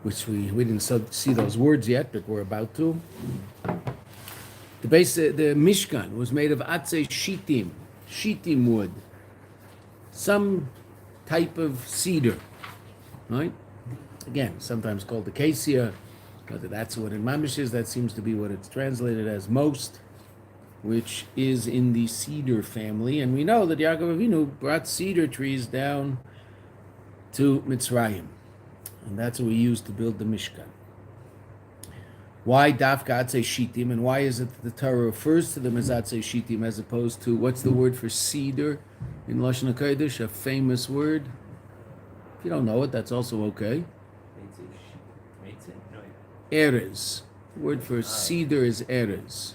which we didn't see those words yet, but we're about to. The Mishkan was made of atzei shittim wood, some type of cedar, right? Again, sometimes called acacia. Whether that's what in Mamish is, that seems to be what it's translated as most, which is in the cedar family. And we know that Yaakov Avinu brought cedar trees down to Mitzrayim. And that's what we used to build the Mishkan. Why Dafka Atzei Shittim, and why is it that the Torah refers to them as Atzei Shittim as opposed to, what's the word for cedar in Lashon HaKodesh, a famous word? If you don't know it, that's also okay. Erez. The word for cedar is erez.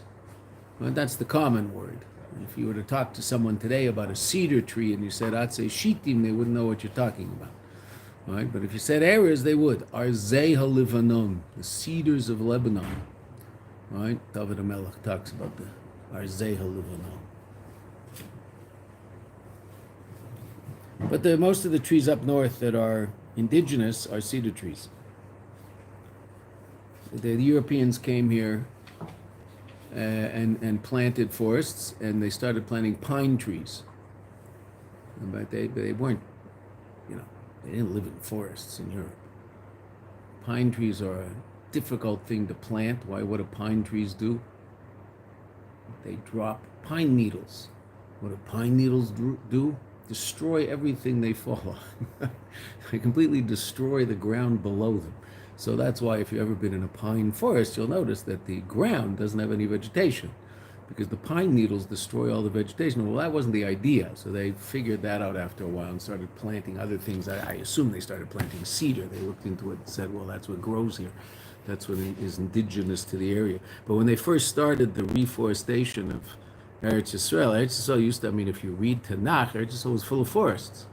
Well, that's the common word. If you were to talk to someone today about a cedar tree and you said Atzei Shittim, they wouldn't know what you're talking about. Right? But if you said erez, they would. Arzei HaLivanon, the cedars of Lebanon. Right? David HaMelech talks about the Arzei HaLivanon. But most of the trees up north that are indigenous are cedar trees. The Europeans came here and planted forests, and they started planting pine trees. But they weren't, they didn't live in forests in Europe. Pine trees are a difficult thing to plant. Why? What do pine trees do? They drop pine needles. What do pine needles do? Destroy everything they fall on. They completely destroy the ground below them. So that's why if you've ever been in a pine forest, you'll notice that the ground doesn't have any vegetation because the pine needles destroy all the vegetation. Well, that wasn't the idea. So they figured that out after a while and started planting other things. I assume they started planting cedar. They looked into it and said, well, that's what grows here. That's what is indigenous to the area. But when they first started the reforestation of Eretz Yisrael used to, if you read Tanakh, Eretz Yisrael was full of forests.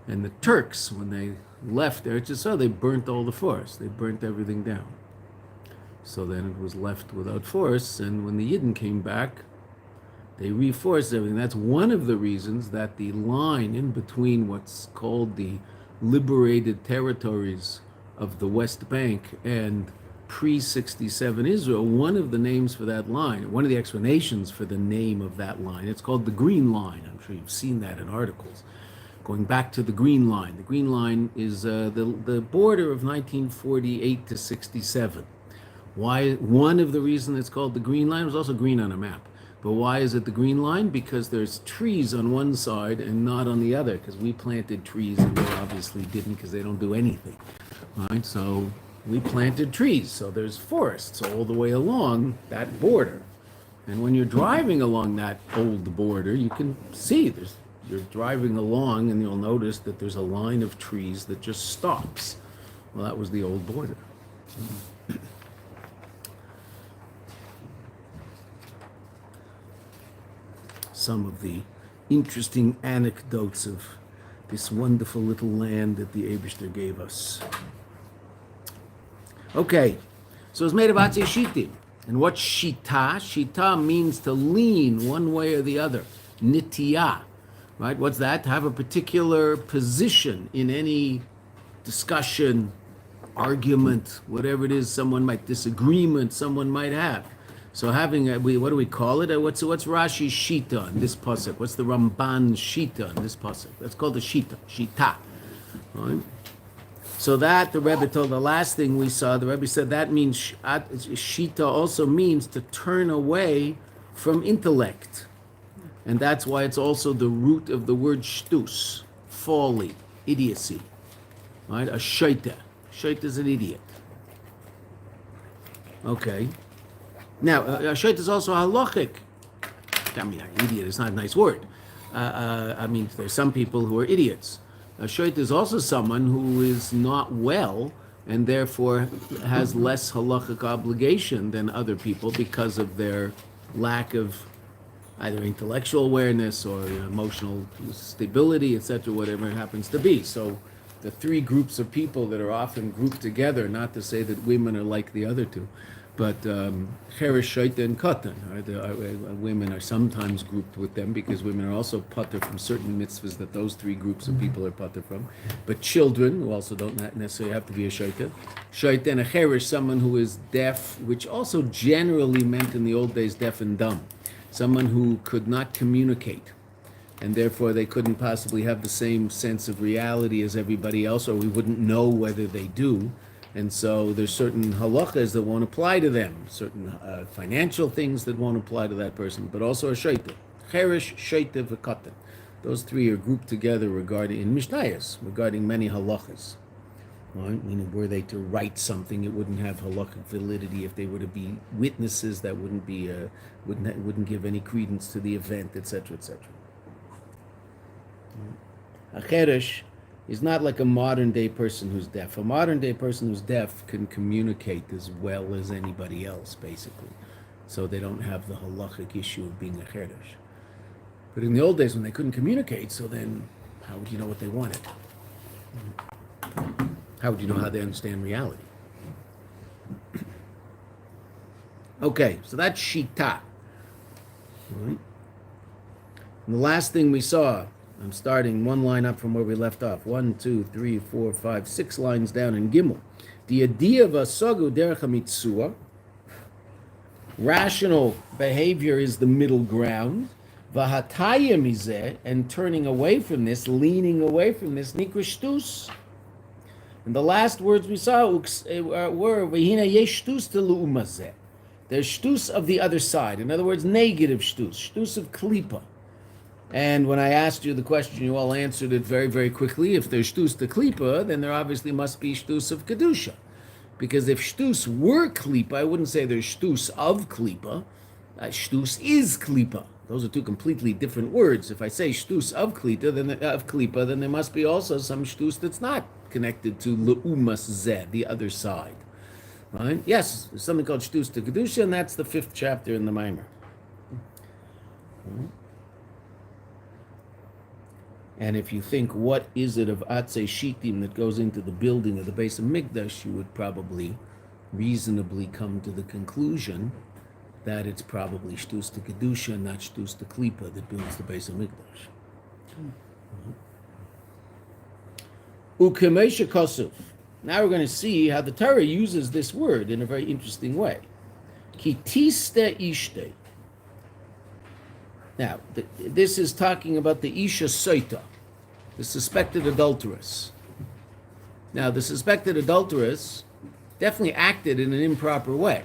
And the Turks, when they left Eretz Yisrael, they burnt all the forests. They burnt everything down. So then it was left without forests, and when the Yidden came back, they reforested everything. That's one of the reasons that the line in between what's called the liberated territories of the West Bank and pre-67 Israel, one of the names for that line, one of the explanations for the name of that line, it's called the Green Line. I'm sure you've seen that in articles. Going back to the Green Line. The Green Line is the border of 1948 to 67. Why? One of the reasons it's called the Green Line, it was also green on a map. But why is it the Green Line? Because there's trees on one side and not on the other, because we planted trees and they obviously didn't because they don't do anything. Right? So we planted trees, so there's forests all the way along that border. And when you're driving along that old border, you can see you're driving along and you'll notice that there's a line of trees that just stops. Well, that was the old border. Some of the interesting anecdotes of this wonderful little land that the Eibishter gave us. Okay, so it's made of atzei shittim. And what's shita? Shita means to lean one way or the other. Nitiyah, right? What's that? To have a particular position in any discussion, argument, whatever it is, disagreement someone might have. So having what do we call it? What's Rashi's shita on this pasuk? What's the Ramban's shita on this pasuk? That's called the shita. Right? So that the Rebbe told, the last thing we saw, the Rebbe said that means shita also means to turn away from intellect. And that's why it's also the root of the word shtus, folly, idiocy. Right? A shaita. Shaita is an idiot. Okay. Now, a shaita is also halachic. An idiot is not a nice word. There's some people who are idiots. A shaita is also someone who is not well and therefore has less halachic obligation than other people because of their lack of either intellectual awareness or emotional stability, etc., whatever it happens to be. So the three groups of people that are often grouped together, not to say that women are like the other two, But Cheresh, Shaita, and Katan, women are sometimes grouped with them because women are also pater from certain mitzvahs that those three groups of people are pater from. But children, who also don't necessarily have to be a Shaita, Shaita and a Cheresh, someone who is deaf, which also generally meant in the old days deaf and dumb, someone who could not communicate, and therefore they couldn't possibly have the same sense of reality as everybody else, or we wouldn't know whether they do. And so there's certain halachas that won't apply to them, certain financial things that won't apply to that person, but also a shaita. Cheresh, shaita, v'katan. Those three are grouped together regarding, in Mishnayos, regarding many halachas. Right? Meaning, were they to write something, it wouldn't have halachic validity. If they were to be witnesses, that wouldn't be wouldn't give any credence to the event, etc., etc. A cheresh is not like a modern day person who's deaf. A modern day person who's deaf can communicate as well as anybody else, basically. So they don't have the halachic issue of being a cheresh. But in the old days when they couldn't communicate, so then how would you know what they wanted? How would you know how they understand reality? Okay, so that's shita. Right. And the last thing we saw, I'm starting one line up from where we left off. 1, 2, 3, 4, 5, 6 lines down in Gimel. The idea v'asagu derech hamitzua. Rational behavior is the middle ground. V'hataya mizeh, and turning away from this, leaning away from this, nikra shtus. And the last words we saw were v'hina yesh shtus telu'uma zeh. There's shtus of the other side. In other words, negative shtus of klipa. And when I asked you the question, you all answered it very, very quickly. If there's shtus to klipa, then there obviously must be shtus of kedusha. Because if shtus were klipa, I wouldn't say there's shtus of klipa. Shtus is klipa. Those are two completely different words. If I say shtus of klipa, then there must be also some shtus that's not connected to leumas zeh, the other side. Right? Yes, there's something called shtus to kedusha, and that's the 5th chapter in the Maamer. Right? And if you think, what is it of Atzei Shitim that goes into the building of the Basi Mikdash, you would probably reasonably come to the conclusion that it's probably Shtus to Kedusha, not Shtus to Klipa, that builds the Basi Mikdash. Ukemesha Kosuf. Now we're going to see how the Torah uses this word in a very interesting way. Ki tiste ishte. Now, this is talking about the Isha Soita, the suspected adulteress. Now, the suspected adulteress definitely acted in an improper way.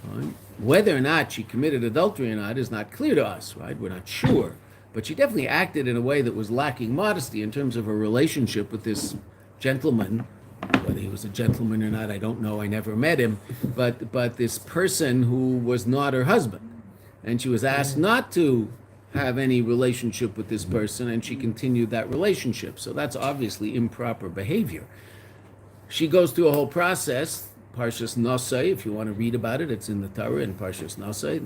Right? Whether or not she committed adultery or not is not clear to us, right? We're not sure. But she definitely acted in a way that was lacking modesty in terms of her relationship with this gentleman. Whether he was a gentleman or not, I don't know. I never met him. But this person who was not her husband. And she was asked not to have any relationship with this person, and she continued that relationship. So that's obviously improper behavior. She goes through a whole process. Parshas Nosei, if you want to read about it, it's in the Torah in Parshas Nosei.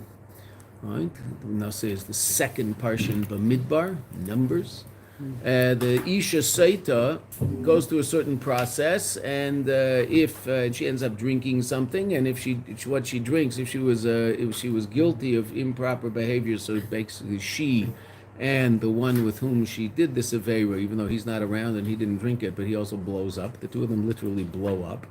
Right? Nosei is the second parsha in Bamidbar, Numbers. The Isha Seita goes through a certain process, and if she ends up drinking something, and if what she drinks, if she was guilty of improper behavior, so basically she and the one with whom she did this aveira, even though he's not around and he didn't drink it, but he also blows up. The two of them literally blow up.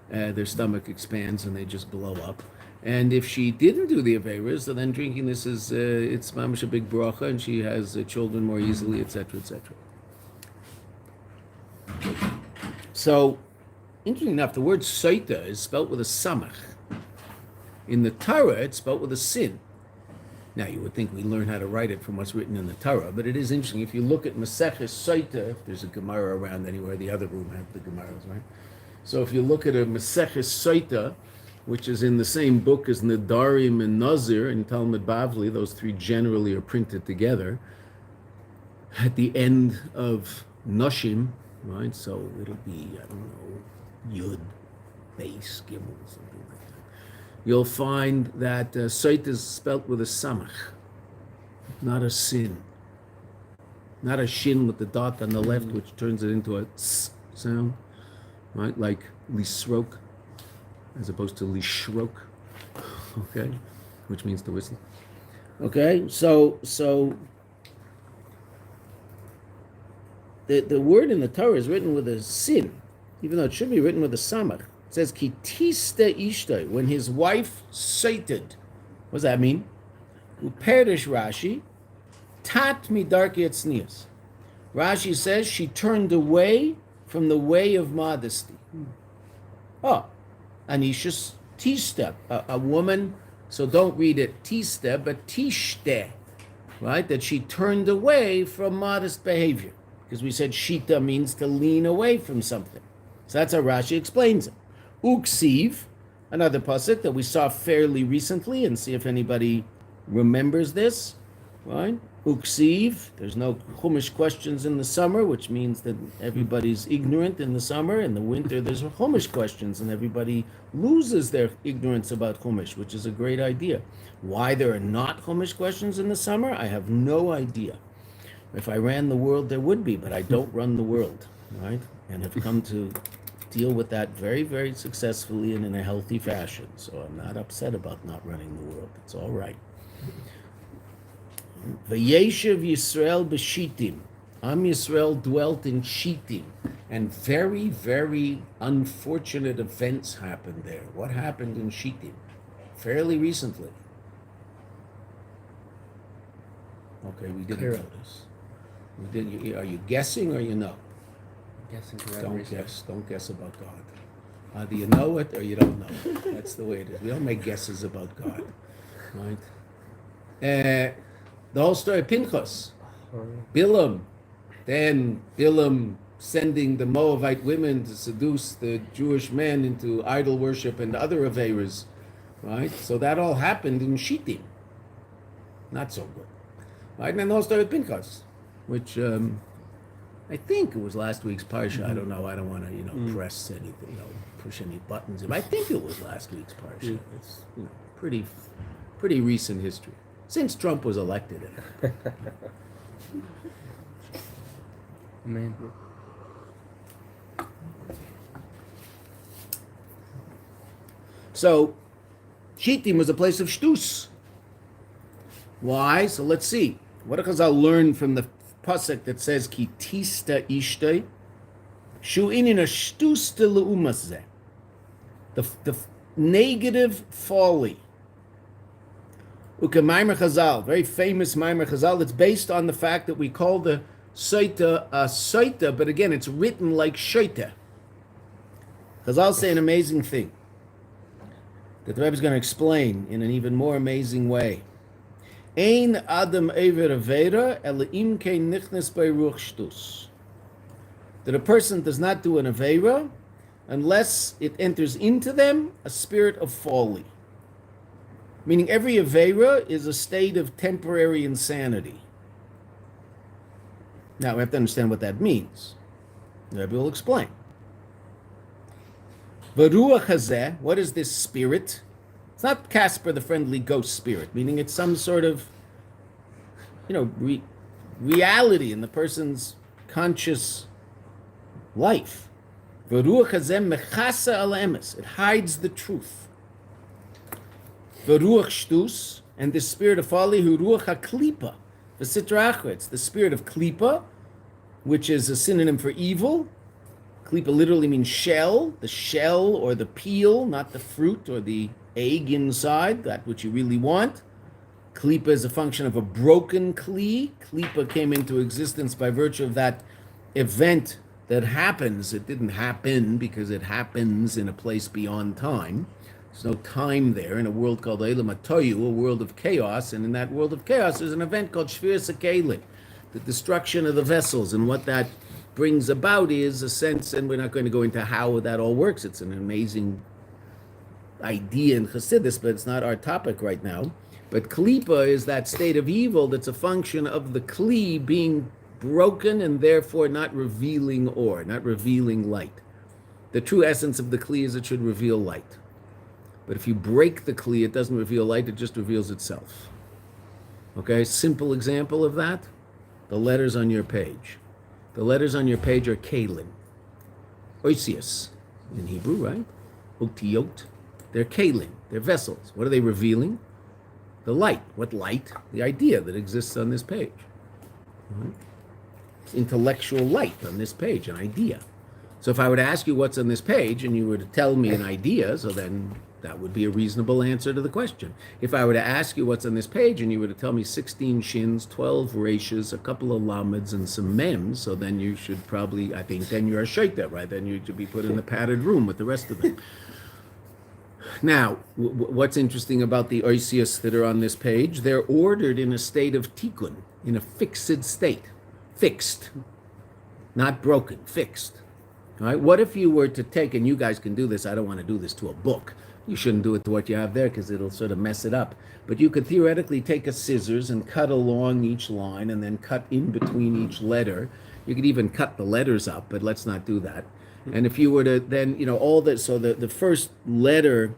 Their stomach expands and they just blow up. And if she didn't do the Averas, so then drinking this is, it's mamash a big bracha, and she has children more easily, etc., etc. So, interesting enough, the word Soita is spelt with a samach. In the Torah, it's spelt with a sin. Now, you would think we learn how to write it from what's written in the Torah, but it is interesting. If you look at Maseches Soita, if there's a Gemara around anywhere, the other room have the Gemaras, right? So if you look at a Maseches Soita, which is in the same book as Nedarim and Nazir and Talmud Bavli, those three generally are printed together, at the end of Noshim, right? So it'll be, I don't know, Yud, Beis, Gimel, something like that. You'll find that Soit is spelt with a samach, not a sin. Not a shin with the dot on the left, which turns it into a ts sound, right? Like Lisrok. as opposed to lishrok, okay, which means to whistle. Okay, so the word in the Torah is written with a sin, even though it should be written with a samach. It says ki tiste ishtoi, when his wife sated. What does that mean? Uperish Rashi, tat midarki etznius. Rashi says she turned away from the way of modesty. Oh, anishus tista, a woman. So don't read it tista, but tishte, right? That she turned away from modest behavior, because we said shita means to lean away from something. So that's how Rashi explains it. Uksiv, another pasuk that we saw fairly recently, and see if anybody remembers this, right? Uksiv, there's no Chumash questions in the summer, which means that everybody's ignorant in the summer. In the winter, there's Chumash questions, and everybody loses their ignorance about Chumash, which is a great idea. Why there are not Chumash questions in the summer, I have no idea. If I ran the world, there would be, but I don't run the world, right? And have come to deal with that very, very successfully and in a healthy fashion. So I'm not upset about not running the world. It's all right. Vayeshev Yisrael b'shitim. Am Yisrael dwelt in Shitim, and very, very unfortunate events happened there. What happened in Shitim? Fairly recently. Okay, we didn't notice. We didn't. Are you guessing or you know? Guessing. Don't guess. Don't guess about God. Either you know it or you don't know it. That's the way it is. We don't make guesses about God, right? The whole story of Pinchas, Bilam, then Bilam sending the Moabite women to seduce the Jewish men into idol worship and other aveiros, right? So that all happened in Shittim. Not so good, right? And then the whole story of Pinchas, which I think it was last week's parsha. I don't know. I don't want to, press anything, push any buttons. I think it was last week's parsha. It's pretty recent history. Since Trump was elected. Amen. So, Shittim was a place of shtus. Why? So let's see. What does Chazal learn from the pasuk that says ki tista ishtoi? Shu inin a shtus de leumas zeh. The negative folly. Uke Maamer Chazal, very famous Maamer Chazal, that's based on the fact that we call the Soita a Soita, but again, it's written like Shoita. Chazal say an amazing thing that the Rebbe is going to explain in an even more amazing way. Ein Adam Ever Avera Elim Kein Nichnes Bei Ruach Shtus. That a person does not do an Avera unless it enters into them a spirit of folly. Meaning every Aveira is a state of temporary insanity. Now we have to understand what that means. The Rebbe will explain. V'ruach hazeh, what is this spirit? It's not Casper the Friendly Ghost spirit, meaning it's some sort of, reality in the person's conscious life. V'ruach hazeh mechasa al emes, it hides the truth. The ruach shtus, and the spirit of folly, who ruach haklipa, the sitra achra, it's the spirit of klipa, which is a synonym for evil. Klipa literally means shell, the shell or the peel, not the fruit or the egg inside, that which you really want. Klipa is a function of a broken kli. Klipa came into existence by virtue of that event that happens. It didn't happen because it happens in a place beyond time. There's no time there in a world called Eilam HaToyu, a world of chaos, and in that world of chaos there's an event called Shviras HaKelim, the destruction of the vessels, and what that brings about is a sense, and we're not going to go into how that all works, it's an amazing idea in Chassidus, but it's not our topic right now. But Klipa is that state of evil that's a function of the Kli being broken and therefore not revealing or, not revealing light. The true essence of the Kli is it should reveal light. But if you break the Kli, it doesn't reveal light, it just reveals itself. Okay, simple example of that, the letters on your page. The letters on your page are Kalim. Oisius in Hebrew, right? Oktiyot. They're kalim. They're vessels. What are they revealing? The light. What light? The idea that exists on this page. Right? It's intellectual light on this page, an idea. So if I were to ask you what's on this page and you were to tell me an idea, so then that would be a reasonable answer to the question. If I were to ask you what's on this page and you were to tell me 16 shins, 12 rashas, a couple of lameds, and some mems, so then you should probably, I think, then you're a shaita, right? Then you should be put in the padded room with the rest of them. Now, what's interesting about the oisius that are on this page, they're ordered in a state of tikkun, in a fixed state. Fixed. Not broken, fixed. All right? What if you were to take, and you guys can do this, I don't want to do this to a book. You shouldn't do it to what you have there because it'll sort of mess it up. But you could theoretically take a scissors and cut along each line and then cut in between each letter. You could even cut the letters up, but let's not do that. And if you were to then, all that, so the first letter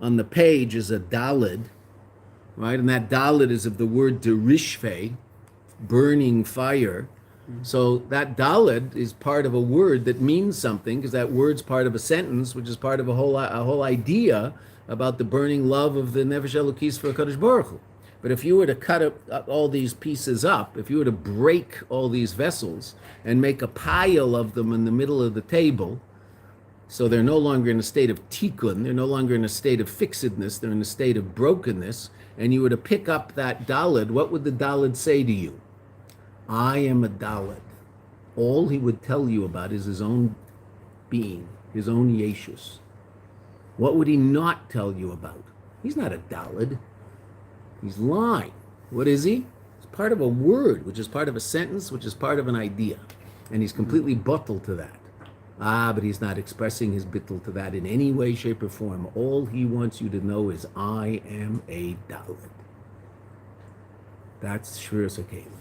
on the page is a dalid, right? And that dalid is of the word derishve, burning fire. So that dalid is part of a word that means something, because that word's part of a sentence, which is part of a whole idea about the burning love of the Nefesh Elokis for HaKadosh Baruch Hu. But if you were to cut up all these pieces up, if you were to break all these vessels and make a pile of them in the middle of the table, so they're no longer in a state of tikkun, they're no longer in a state of fixedness, they're in a state of brokenness, and you were to pick up that dalid, what would the dalid say to you? I am a dalid. All he would tell you about is his own being, his own yeshus. What would he not tell you about? He's not a dalid. He's lying. What is he? He's part of a word, which is part of a sentence, which is part of an idea. And he's completely bottled to that. But he's not expressing his bittul to that in any way, shape, or form. All he wants you to know is, I am a dalid. That's shiur sakeilim.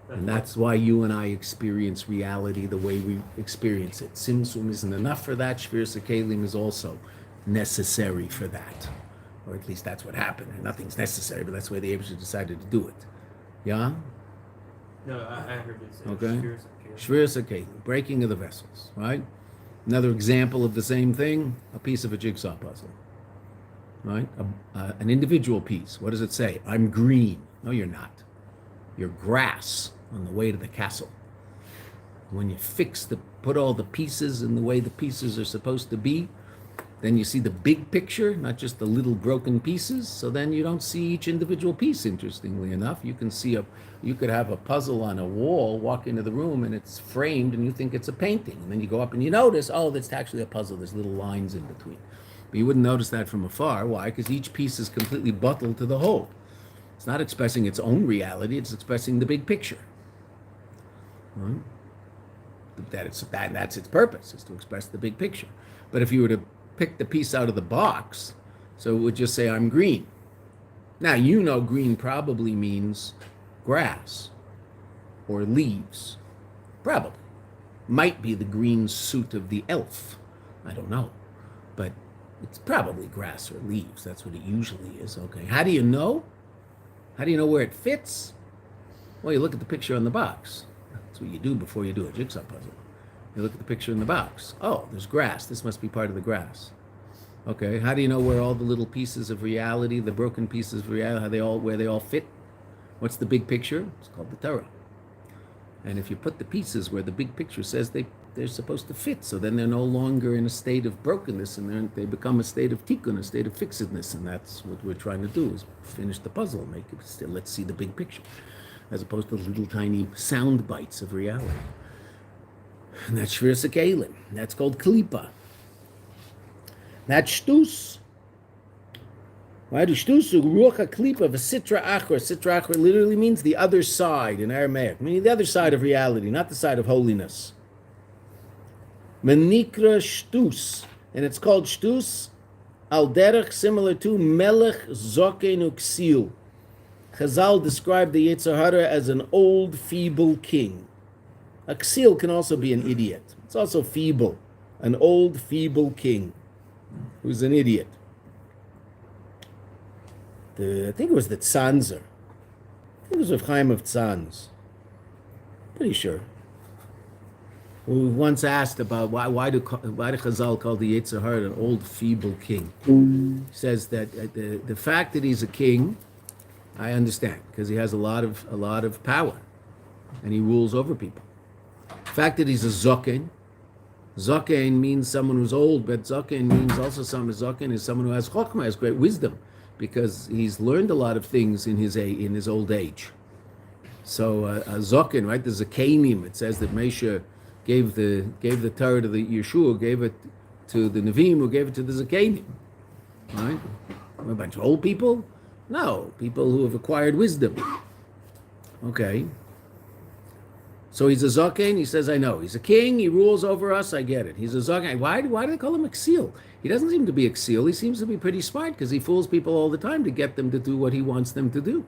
And that's why you and I experience reality the way we experience it. Tzimtzum isn't enough for that. Shiur sakeilim is also necessary for that. Or at least that's what happened. And nothing's necessary, but that's the way the Abishah decided to do it. Yeah? No, I heard it say okay. Shiur sakeilim, breaking of the vessels, right? Another example of the same thing, a piece of a jigsaw puzzle, right? An individual piece. What does it say? I'm green. No, you're not. You're grass on the way to the castle. When you put all the pieces in the way the pieces are supposed to be, then you see the big picture, not just the little broken pieces. So then you don't see each individual piece, interestingly enough. You could have a puzzle on a wall, walk into the room, and it's framed, and you think it's a painting. And then you go up and you notice, oh, that's actually a puzzle. There's little lines in between. But you wouldn't notice that from afar. Why? Because each piece is completely bottled to the whole. It's not expressing its own reality. It's expressing the big picture. Right? That's its purpose, is to express the big picture. But if you were to pick the piece out of the box, so it would just say, I'm green. Now, green probably means grass or leaves. Probably. Might be the green suit of the elf. I don't know. But it's probably grass or leaves. That's what it usually is. Okay. How do you know? How do you know where it fits? Well, you look at the picture on the box. That's what you do before you do a jigsaw puzzle. You look at the picture in the box. Oh, there's grass. This must be part of the grass. Okay, how do you know where all the little pieces of reality, the broken pieces of reality, where they all fit? What's the big picture? It's called the Torah. And if you put the pieces where the big picture says they're supposed to fit, so then they're no longer in a state of brokenness, and they become a state of tikkun, a state of fixedness, and that's what we're trying to do, is finish the puzzle, make it still, let's see the big picture, as opposed to little tiny sound bites of reality. And that's shiur sakeilim. That's called klipa. That's shtus. Why do shtus ruach klipa v'sitra achra? Sitra achra literally means the other side in Aramaic, meaning the other side of reality, not the side of holiness. Menikra shtus, and it's called shtus al derech, similar to melech zoken uksil. Chazal described the Yetzer Hara as an old, feeble king. A ksil can also be an idiot. It's also feeble. An old, feeble king who's an idiot. I think it was the Tzanzer. I think it was Rav Chaim of Tzanz. Pretty sure. We once asked about why do Chazal call the Yetzer Hara an old feeble king? He says that the fact that he's a king, I understand, because he has a lot of power, and he rules over people. The fact that he's a zoken means someone who's old, but zoken means also zoken is someone who has chokhmah, has great wisdom, because he's learned a lot of things in his old age. So a zoken, right? There's a kanim. It says that Moshe gave the Torah to the Yeshua, gave it to the Nevi'im, who gave it to the Zakenim. Right? A bunch of old people? No, people who have acquired wisdom. Okay. So he's a Zaken, he says, I know. He's a king, he rules over us, I get it. He's a Zaken. Why do they call him Exil? He doesn't seem to be Exil. He seems to be pretty smart because he fools people all the time to get them to do what he wants them to do.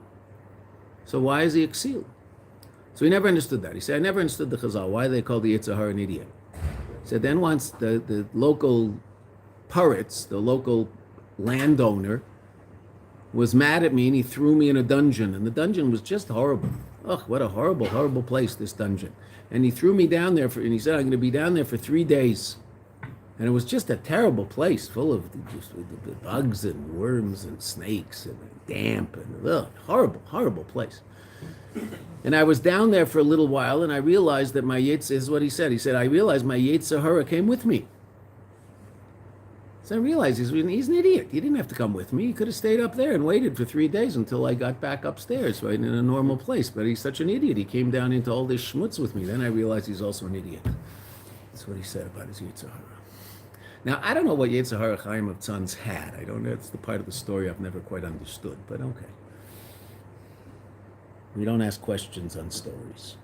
So why is he Exil? So he never understood that. He said, I never understood the Chazal, why they call the Yetzer Hara an idiot. He said, then once the local poritz, the local landowner, was mad at me and he threw me in a dungeon. And the dungeon was just horrible. Ugh, what a horrible, horrible place, this dungeon. And he threw me down there, and he said, I'm going to be down there for 3 days. And it was just a terrible place, full of just bugs and worms and snakes and damp and horrible, horrible place. And I was down there for a little while, and I realized that my Yetzer, is what he said. He said, I realized my Yetzer Hara came with me. So I realized he's an idiot. He didn't have to come with me. He could have stayed up there and waited for 3 days until I got back upstairs, right, in a normal place. But he's such an idiot. He came down into all this schmutz with me. Then I realized he's also an idiot. That's what he said about his Yetzer Hara. Now, I don't know what Yetzer Hara Chaim of Tzanz had. I don't know. It's the part of the story I've never quite understood, but okay. We don't ask questions on stories.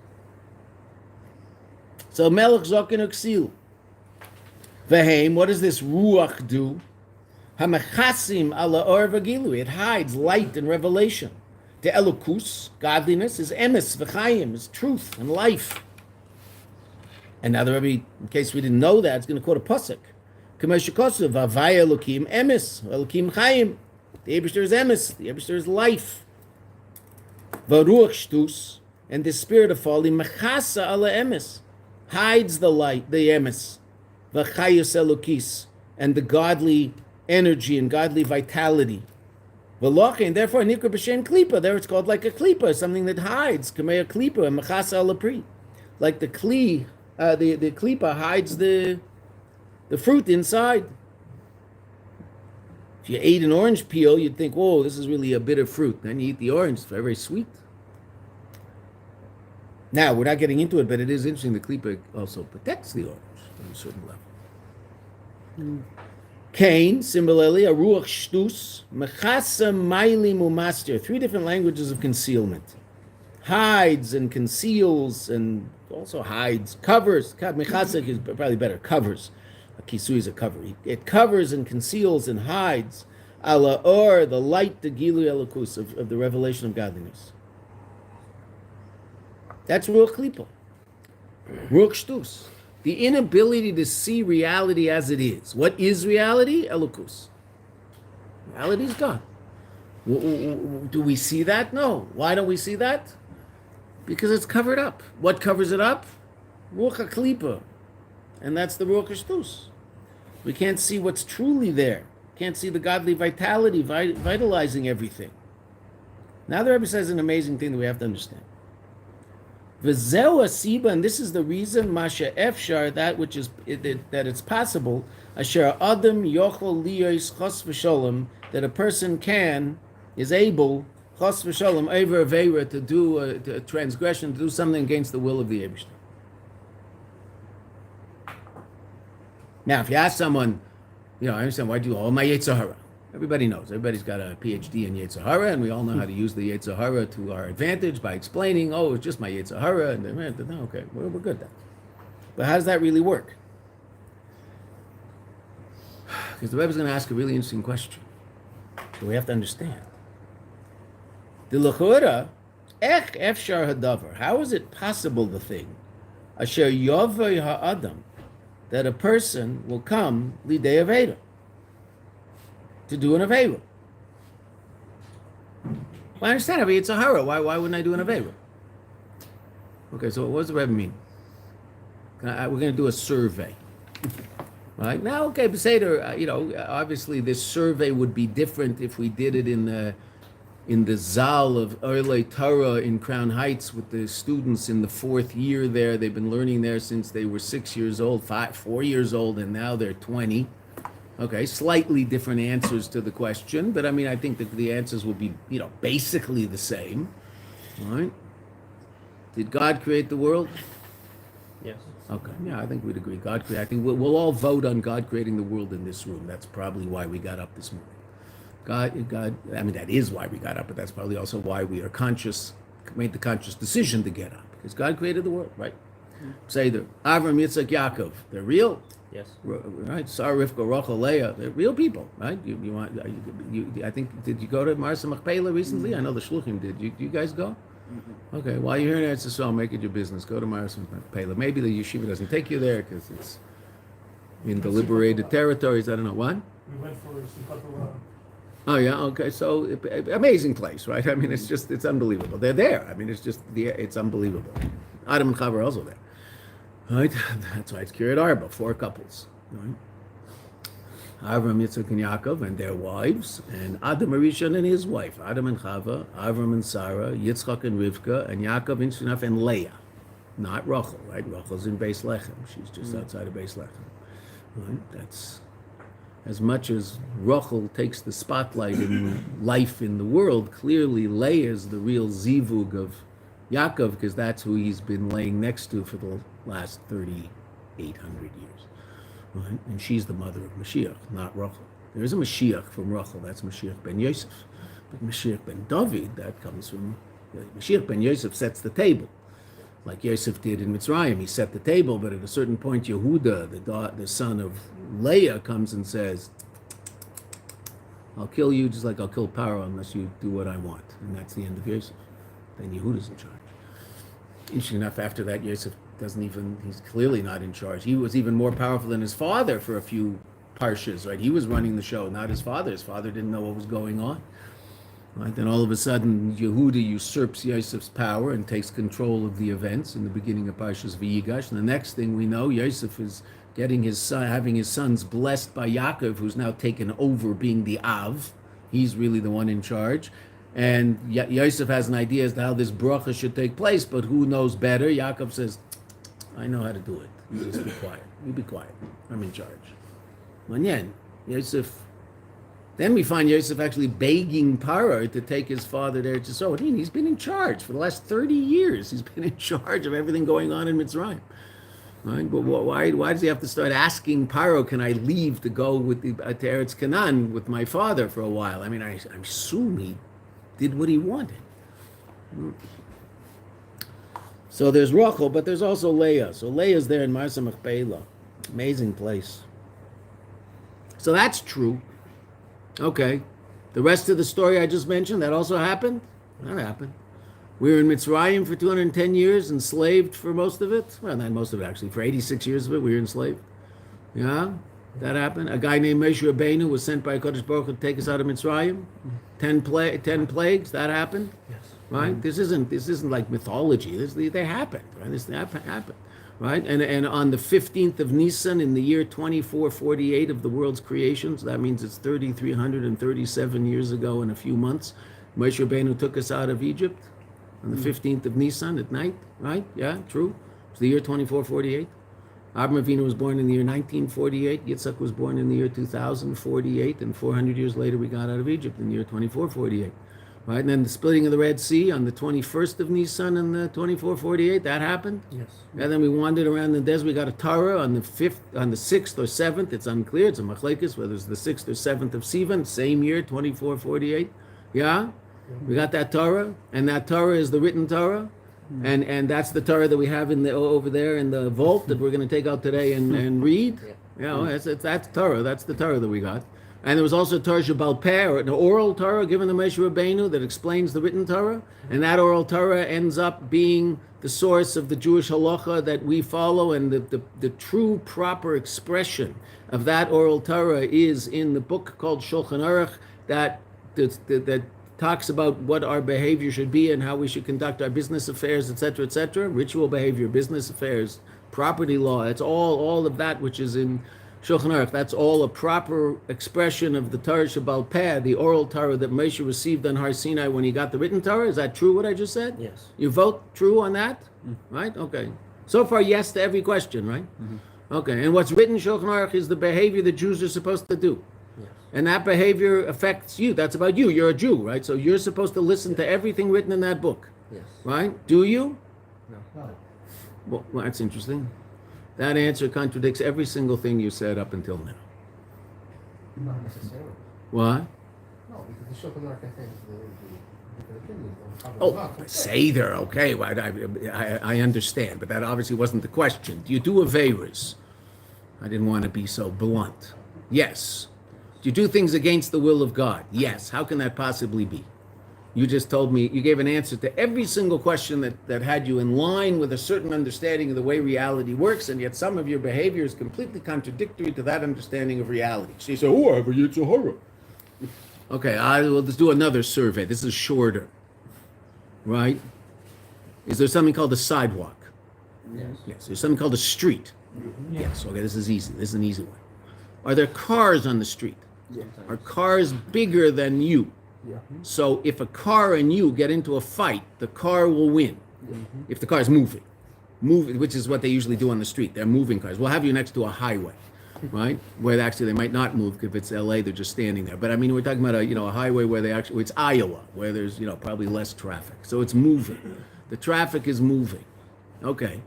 So Melech Zoken Uxil. Vehem, what does this ruach do? Hamachasim ala or v'gilu. It hides light and revelation. The elokus, godliness, is emes v'chayim, is truth and life. And now the Rebbe, in case we didn't know that, is going to quote a pasuk. K'may shekosu v'avay elokim emes, elokim chayim. The Eibishter is emes, the Eibishter is life. V'ruach shtus, and the spirit of folly, mechasa ala emes, hides the light, the emes. V'chayus elokis, and the godly energy and godly vitality. V'loche, and therefore nikra b'shem klipa. There it's called like a klipa, something that hides. Kamei a klipa and mechasa alapri, like the kli, the klipa hides the fruit inside. If you ate an orange peel, you'd think, "Whoa, this is really a bitter fruit." Then you eat the orange; it's very, very sweet. Now we're not getting into it, but it is interesting. The klipa also protects the orange on a certain level. Cain, similarly, a ruach shtus, mechasa mailim umaster, 3 different languages of concealment. Hides and conceals and also hides, covers. Mechasa is probably better, covers. A kisui is a cover. It covers and conceals and hides. Ala or, the light, the gilu elokus, of the revelation of godliness. That's ruach klipa. Ruach shtus. The inability to see reality as it is. What is reality? Elokus. Reality is God. Do we see that? No. Why don't we see that? Because it's covered up. What covers it up? Ruach HaKlipa. And that's the Ruach HaShtus. We can't see what's truly there. Can't see the godly vitality vitalizing everything. Now the Rebbe says an amazing thing that we have to understand. V'zeu asiba, and this is the reason, masha efshar, that which is that it's possible, asher adam yochol liyos chos v'sholem, that a person is able chos v'sholem over aveira, to do a transgression, to do something against the will of the Eibishter. Now, if you ask someone, I understand why do you all my Yetzer Hara? Everybody knows. Everybody's got a PhD in Yetzer Hara, and we all know how to use the Yetzer Hara to our advantage by explaining, it's just my Yetzer Hara, and okay, we're good then. But how does that really work? Because the Rebbe is going to ask a really interesting question. So we have to understand. The lechura, ech efshar hadavar. How is it possible, the thing, asher yovei ha'adam, that a person will come lidei aveda, to do an Aveira? Well, I understand it's a hara. Why wouldn't I do an Aveira? Okay, so what does the Rebbe mean? We're going to do a survey. Right now, okay, Beseder, obviously this survey would be different if we did it in the Zal of Orlei Torah in Crown Heights with the students in the 4th year there. They've been learning there since they were 6 years old, 4 years old, and now they're 20. Okay, slightly different answers to the question, but I think that the answers will be, basically the same. All right? Did God create the world? Yes. Okay, yeah, I think we'd agree. God created. I think we'll all vote on God creating the world in this room. That's probably why we got up this morning. God. That is why we got up, but that's probably also why we are made the conscious decision to get up, because God created the world, right? Say the Avram, Yitzchak, Yaakov. They're real, Yes. right? Sarah, Rivka, Rachel, Leah. They're real people, right? I think. Did you go to Marsa Machpelah recently? I know the Shluchim did. You guys go? Okay, while you're here in Eretz Yisrael, make it your business. Go to Marsa Machpelah. Maybe the yeshiva doesn't take you there because it's in the liberated territories. I don't know what. We went for Simchat Torah. Oh yeah, okay. So amazing place, right? It's unbelievable. They're there. It's unbelievable. Adam and Chava are also there, right? That's why it's Kiryat Arba, 4 couples, right? Avram, Yitzchak, and Yaakov, and their wives, and Adam Arishon and his wife, Adam and Chava, Avram and Sarah, Yitzchak and Rivka, and Yaakov and Shinaf and Leah, not Rachel, right? Rachel's in Beis Lechem. She's just outside of Beis Lechem, right? That's as much as Rachel takes the spotlight in life in the world. Clearly, Leah is the real zivug of Yaakov, because that's who he's been laying next to for the last 3,800 years. Right? And she's the mother of Mashiach, not Rachel. There is a Mashiach from Rachel, that's Mashiach ben Yosef. But Mashiach ben David, that comes from Mashiach ben Yosef sets the table, like Yosef did in Mitzrayim. He set the table, but at a certain point, Yehuda, the son of Leah, comes and says, "I'll kill you just like I'll kill Paro unless you do what I want." And that's the end of Yosef. Then Yehuda's in charge. Interesting enough, after that, Yosef he's clearly not in charge. He was even more powerful than his father for a few parshas, right? He was running the show, not his father. His father didn't know what was going on. Right? Then all of a sudden, Yehuda usurps Yosef's power and takes control of the events in the beginning of Parshas V'yigash. And the next thing we know, Yosef is having his sons blessed by Yaakov, who's now taken over being the Av. He's really the one in charge. And Yosef has an idea as to how this bracha should take place, but who knows better? Yaakov says, "I know how to do it. You just be quiet. You be quiet. I'm in charge." Manyan, Yosef. Then we find Yosef actually begging Paro to take his father there to Yisrael. He's been in charge for the last 30 years. He's been in charge of everything going on in Mitzrayim. Right? But why does he have to start asking Paro, "Can I leave to go with to Eretz Canaan with my father for a while?" I assume he did what he wanted. So there's Rachel, but there's also Leah. So Leah's there in Marsa Machpelah. Amazing place. So that's true. Okay. The rest of the story I just mentioned, that also happened? That happened. We were in Mitzrayim for 210 years, enslaved for most of it. Well, not most of it, actually. For 86 years of it, we were enslaved. Yeah, that happened. A guy named Moshe Rabbeinu was sent by Kodesh Baruch Hu to take us out of Mitzrayim. 10 plagues, that happened. Yes. Right? This isn't like mythology. They happened. Right? This happened. Right? And on the 15th of Nisan in the year 2448 of the world's creation, so that means it's 3,337 years ago in a few months, Moshe Rabbeinu took us out of Egypt on the 15th of Nisan at night. Right? Yeah, true. It's the year 2448. Abraham Avinu was born in the year 1948. Yitzchak was born in the year 2048, and 400 years later we got out of Egypt in the year 2448. Right, and then the splitting of the Red Sea on the 21st of Nisan in the 2448, that happened. Yes. And then we wandered around the desert. We got a Torah on the 6th or 7th. It's unclear. It's a machlekes whether it's the 6th or 7th of Sivan, same year, 2448. Yeah, we got that Torah, and that Torah is the written Torah, and that's the Torah that we have over there in the vault that we're going to take out today and read. Yeah, that's Torah. That's the Torah that we got. And there was also Torah Shabal Peh, or an oral Torah given to Moshe Rabbeinu that explains the written Torah. And that oral Torah ends up being the source of the Jewish halacha that we follow. And the true proper expression of that oral Torah is in the book called Shulchan Aruch that talks about what our behavior should be and how we should conduct our business affairs, etc., etc. Ritual behavior, business affairs, property law. It's all of that which is in Shulchan Aruch. That's all a proper expression of the Torah Shabbal Peh, the oral Torah that Moshe received on Har Sinai when he got the written Torah. Is that true, what I just said? Yes. You vote true on that? Right? Okay. So far, yes to every question, right? Okay. And what's written in Shulchan Aruch is the behavior that Jews are supposed to do. Yes. And that behavior affects you. That's about you. You're a Jew, right? So you're supposed to listen to everything written in that book, Yes. right? Do you? No. Well, that's interesting. That answer contradicts every single thing you said up until now. Not necessarily. What? No, because the Shulchan Aruch contains the different opinions on Oh, Chabad. Seder, okay. Well, I understand, but that obviously wasn't the question. Do you do Averas? I didn't want to be so blunt. Yes. Do you do things against the will of God? Yes. How can that possibly be? You just told me, you gave an answer to every single question that had you in line with a certain understanding of the way reality works, and yet some of your behavior is completely contradictory to that understanding of reality. So you say, oh, I have a Yetzer Hara. Okay, I will just do another survey. This is shorter, right? Is there something called a sidewalk? Yes. Yes. There's something called a street? Yes. Okay, this is easy. This is an easy one. Are there cars on the street? Yes. Are cars bigger than you? Yeah. So if a car and you get into a fight, the car will win. If the car is moving, which is what they usually do on the street. They're moving cars. We'll have you next to a highway, right? Where actually they might not move, because if it's LA, they're just standing there. But I mean, we're talking about a highway where it's Iowa, where there's probably less traffic. So it's moving. The traffic is moving. Okay.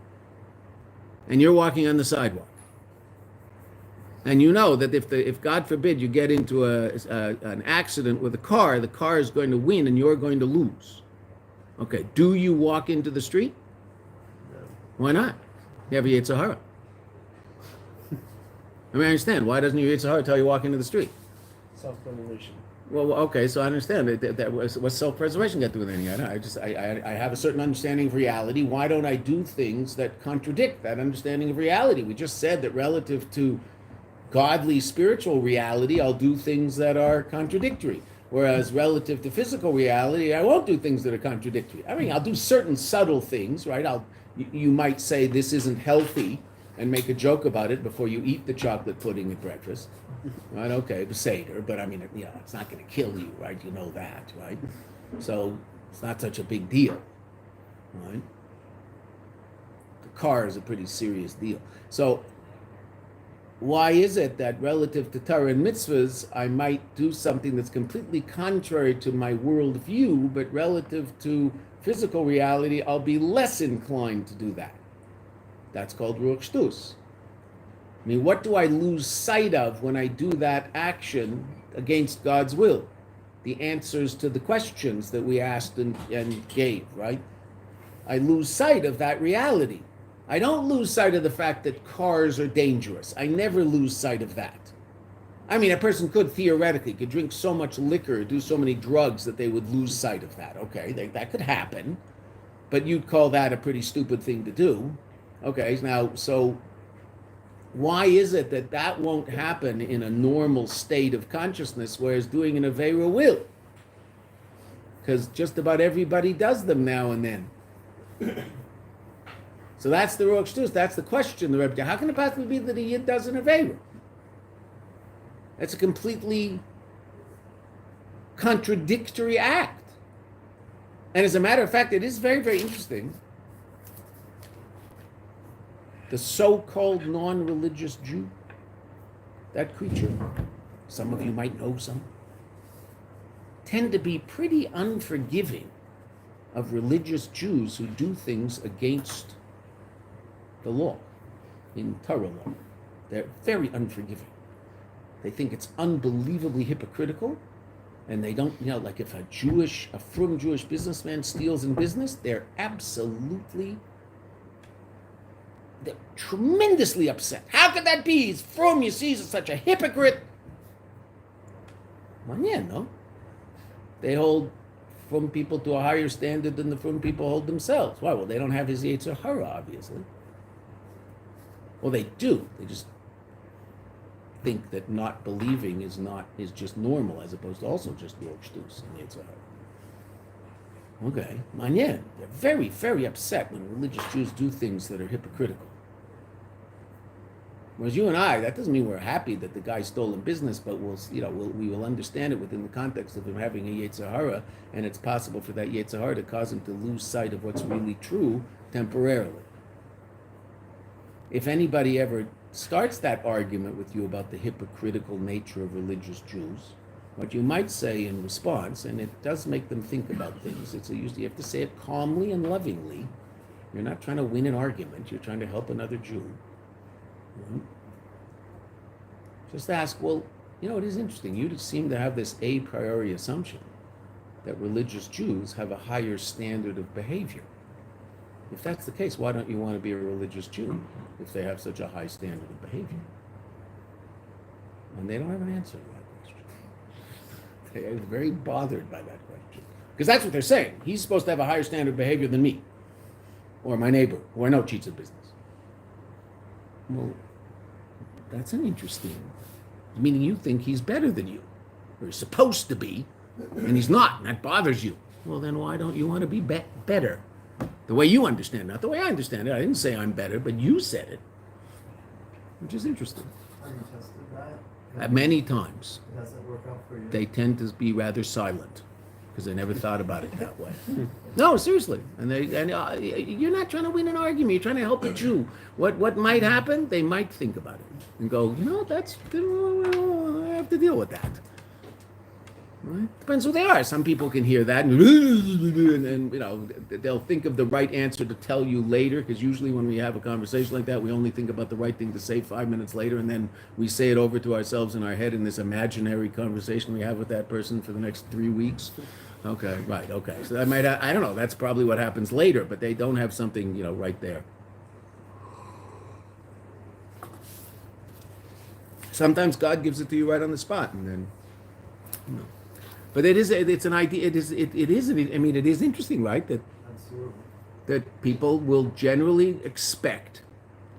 And you're walking on the sidewalk. And you know that if God forbid you get into an accident with a car, the car is going to win and you're going to lose. Okay, do you walk into the street? No. Why not? You have a Yetzer Hara. I mean, I understand. Why doesn't your Yetzer Hara tell you walk into the street? Self-preservation. Well, okay, so I understand. What's self-preservation got to do with anything? I have a certain understanding of reality. Why don't I do things that contradict that understanding of reality? We just said that relative to godly spiritual reality, I'll do things that are contradictory. Whereas relative to physical reality, I won't do things that are contradictory. I mean, I'll do certain subtle things, right? You might say this isn't healthy and make a joke about it before you eat the chocolate pudding at breakfast, right? Okay, the Seder, but I mean, it's not going to kill you, right? You know that, right? So it's not such a big deal, right? The car is a pretty serious deal. So why is it that relative to Torah and mitzvahs, I might do something that's completely contrary to my worldview, but relative to physical reality, I'll be less inclined to do that? That's called Ruach Shtus. I mean, what do I lose sight of when I do that action against God's will? The answers to the questions that we asked and gave, right? I lose sight of that reality. I don't lose sight of the fact that cars are dangerous. I never lose sight of that. I mean, a person could drink so much liquor, do so many drugs that they would lose sight of that. Okay, that could happen. But you'd call that a pretty stupid thing to do. Okay, now, so why is it that won't happen in a normal state of consciousness, whereas doing an Aveira will? Because just about everybody does them now and then. So that's the Ruach Shtus. That's the question. The Rebbe, how can it possibly be that a Yid does an Aveira? That's a completely contradictory act. And as a matter of fact, it is very, very interesting. The so-called non-religious Jew, that creature, some of you might know some, tend to be pretty unforgiving of religious Jews who do things against the law, in Torah law. They're very unforgiving. They think it's unbelievably hypocritical, and they don't, like if a frum Jewish businessman steals in business, they're tremendously upset. How could that be? He's frum, you see, he's such a hypocrite. Well, yeah, no. They hold frum people to a higher standard than the frum people hold themselves. Why? Well, they don't have his Yetzer Hara, obviously. Well, they do. They just think that not believing is just normal, as opposed to also just Ruach Shtus and Yetzer Hara. Okay, manyan. They're very, very upset when religious Jews do things that are hypocritical. Whereas you and I, that doesn't mean we're happy that the guy stole in business, but we will understand it within the context of him having a Yetzer Hara, and it's possible for that Yetzer Hara to cause him to lose sight of what's really true temporarily. If anybody ever starts that argument with you about the hypocritical nature of religious Jews, what you might say in response, and it does make them think about things, it's usually you have to say it calmly and lovingly. You're not trying to win an argument, you're trying to help another Jew. Just ask, well, it is interesting. You seem to have this a priori assumption that religious Jews have a higher standard of behavior. If that's the case, why don't you want to be a religious Jew if they have such a high standard of behavior? And they don't have an answer to that question. They are very bothered by that question. Because that's what they're saying. He's supposed to have a higher standard of behavior than me, or my neighbor, who I know cheats at business. Well, that's an interesting, meaning you think he's better than you, or he's supposed to be, and he's not, and that bothers you. Well, then why don't you want to be better? The way you understand it, not the way I understand it. I didn't say I'm better, but you said it, which is interesting. Have you tested that? Many times, Does it work out for you? they tend to be rather silent, because they never thought about it that way. No, seriously. And you're not trying to win an argument. You're trying to help a Jew. What might happen? They might think about it and go, I have to deal with that. Right? Depends who they are. Some people can hear that and they'll think of the right answer to tell you later, because usually when we have a conversation like that, we only think about the right thing to say 5 minutes later, and then we say it over to ourselves in our head in this imaginary conversation we have with that person for the next 3 weeks. Okay, right, okay. So that might, I don't know, that's probably what happens later, but they don't have something, right there. Sometimes God gives it to you right on the spot, and then, But it's an idea, it is interesting, right? That people will generally expect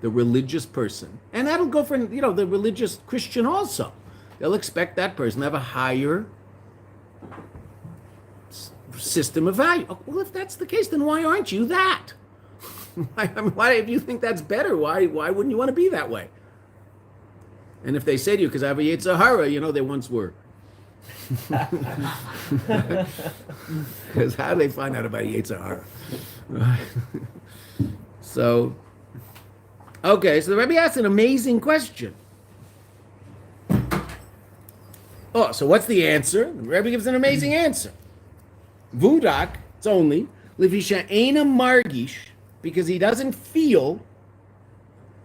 the religious person, and that'll go for, the religious Christian also. They'll expect that person to have a higher system of value. Well, if that's the case, then why aren't you that? Why, if you think that's better, why wouldn't you want to be that way? And if they say to you, because I have a Yetzer Hara, they once were. Because how do they find out about Yetzer Hara? So the Rebbe asked an amazing question. So what's the answer? The Rebbe gives an amazing answer. Vudak, it's only, Levisha Eina Margish, because he doesn't feel,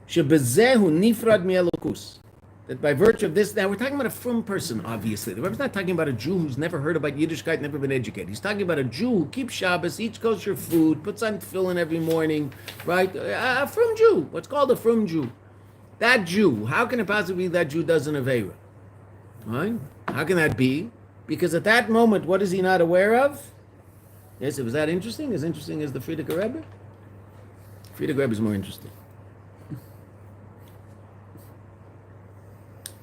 Shebezehu Nifrad Mielokus, that by virtue of this, now we're talking about a frum person, obviously. The Rebbe's not talking about a Jew who's never heard about Yiddishkeit, never been educated. He's talking about a Jew who keeps Shabbos, eats kosher food, puts on tefillin every morning, right? A frum Jew, what's called a frum Jew. That Jew, how can it possibly be that Jew does an Aveira? Right? How can that be? Because at that moment, what is he not aware of? Yes, was that interesting? As interesting as the Frierdiker Rebbe? Frierdiker Rebbe is more interesting.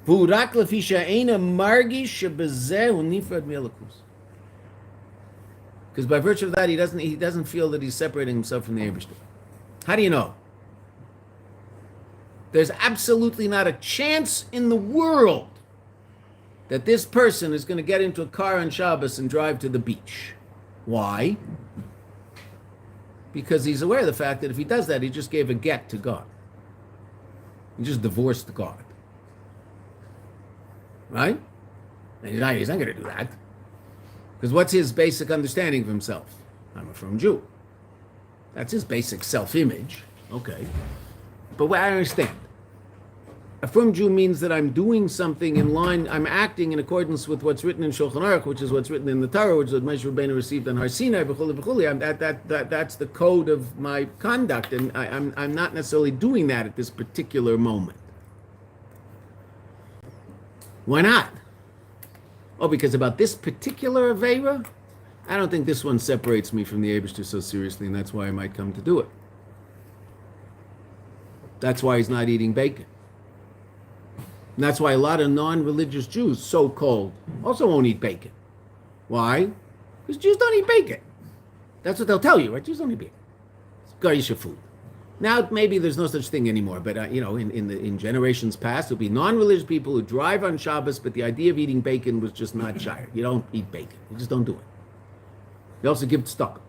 Because by virtue of that, he doesn't feel that he's separating himself from the Eibishter. How do you know? There's absolutely not a chance in the world that this person is going to get into a car on Shabbos and drive to the beach. Why? Because he's aware of the fact that if he does that, he just gave a get to God. He just divorced God. Right? And he's not going to do that. Because what's his basic understanding of himself? I'm a frum Jew. That's his basic self-image. Okay. But what I understand. A frum Jew means that I'm doing something in line, I'm acting in accordance with what's written in Shulchan Aruch, which is what's written in the Torah, which is what Moshe Rabbeinu received on Har Sinai, that's the code of my conduct, and I'm not necessarily doing that at this particular moment. Why not? Because about this particular Aveira, I don't think this one separates me from the Eibishter so seriously, and that's why I might come to do it. That's why he's not eating bacon. And that's why a lot of non-religious Jews, so-called, also won't eat bacon. Why? Because Jews don't eat bacon. That's what they'll tell you, right? Jews don't eat bacon. It's Gaisha food. Now maybe there's no such thing anymore, but in generations past, there'll be non-religious people who drive on Shabbos, but the idea of eating bacon was just not shiur. You don't eat bacon. You just don't do it. You also give tzedakah.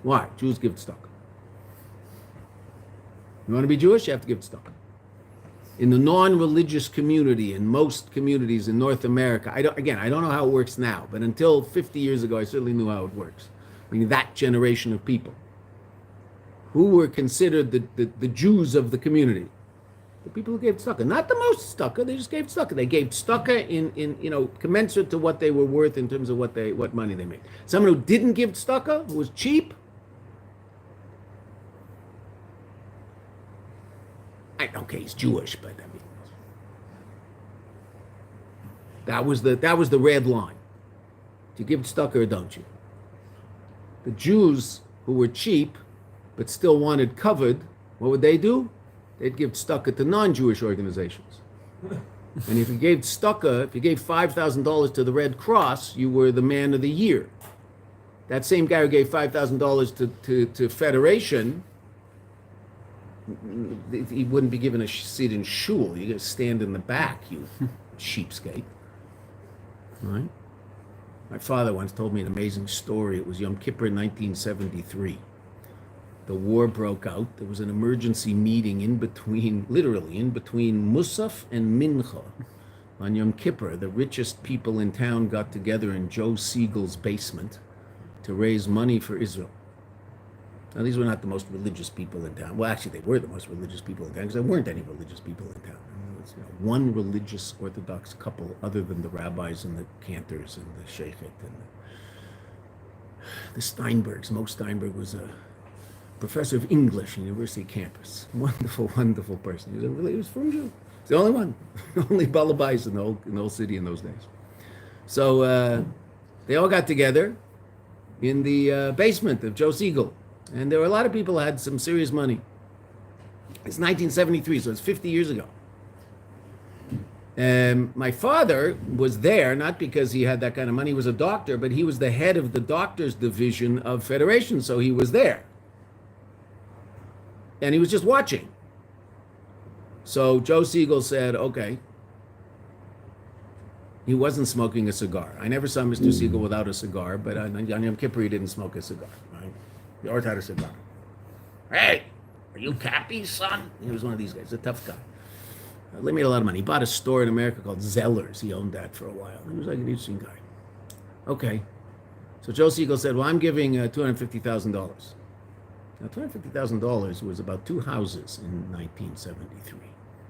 Why? Jews give tzedakah. You want to be Jewish? You have to give tzedakah. In the non-religious community, in most communities in North America, I don't know how it works now, but until 50 years ago, I certainly knew how it works. I mean, that generation of people who were considered the Jews of the community, the people who gave tzedakah, not the most tzedakah, they just gave tzedakah. They gave tzedakah in commensurate to what they were worth in terms of what money they made. Someone who didn't give tzedakah, who was cheap, okay, he's Jewish, but I mean, that was the red line. Do you give tzedakah or don't you? The Jews who were cheap but still wanted covered, what would they do? They'd give tzedakah to non-Jewish organizations. And if you gave tzedakah, if you gave $5,000 to the Red Cross, you were the man of the year. That same guy who gave $5,000 to Federation, he wouldn't be given a seat in shul. You got to stand in the back, you cheapskate. Right? My father once told me an amazing story. It was Yom Kippur 1973. The war broke out. There was an emergency meeting literally in between Musaf and Mincha. On Yom Kippur, the richest people in town got together in Joe Siegel's basement to raise money for Israel. Now, these were not the most religious people in town. Well, actually, they were the most religious people in town because there weren't any religious people in town. There was, one religious Orthodox couple other than the rabbis and the cantors and the sheikhet and the Steinbergs. Mo Steinberg was a professor of English on the university campus. Wonderful, wonderful person. He was from Jew. He's the only one, only balabais in the whole city in those days. So they all got together in the basement of Joe Siegel. And there were a lot of people who had some serious money. It's 1973, so it's 50 years ago. My father was there, not because he had that kind of money, he was a doctor, but he was the head of the doctors division of Federation, so he was there. And he was just watching. So Joe Siegel said, okay. He wasn't smoking a cigar. I never saw Mr. Siegel without a cigar, but on Yom Kippur he didn't smoke a cigar. Right? He always had a cigar. Hey, are you Cappy, son? He was one of these guys, a tough guy. They made a lot of money. He bought a store in America called Zeller's. He owned that for a while. He was like an interesting guy. Okay. So Joe Siegel said, well, I'm giving $250,000. Now, $250,000 was about 2 houses in 1973.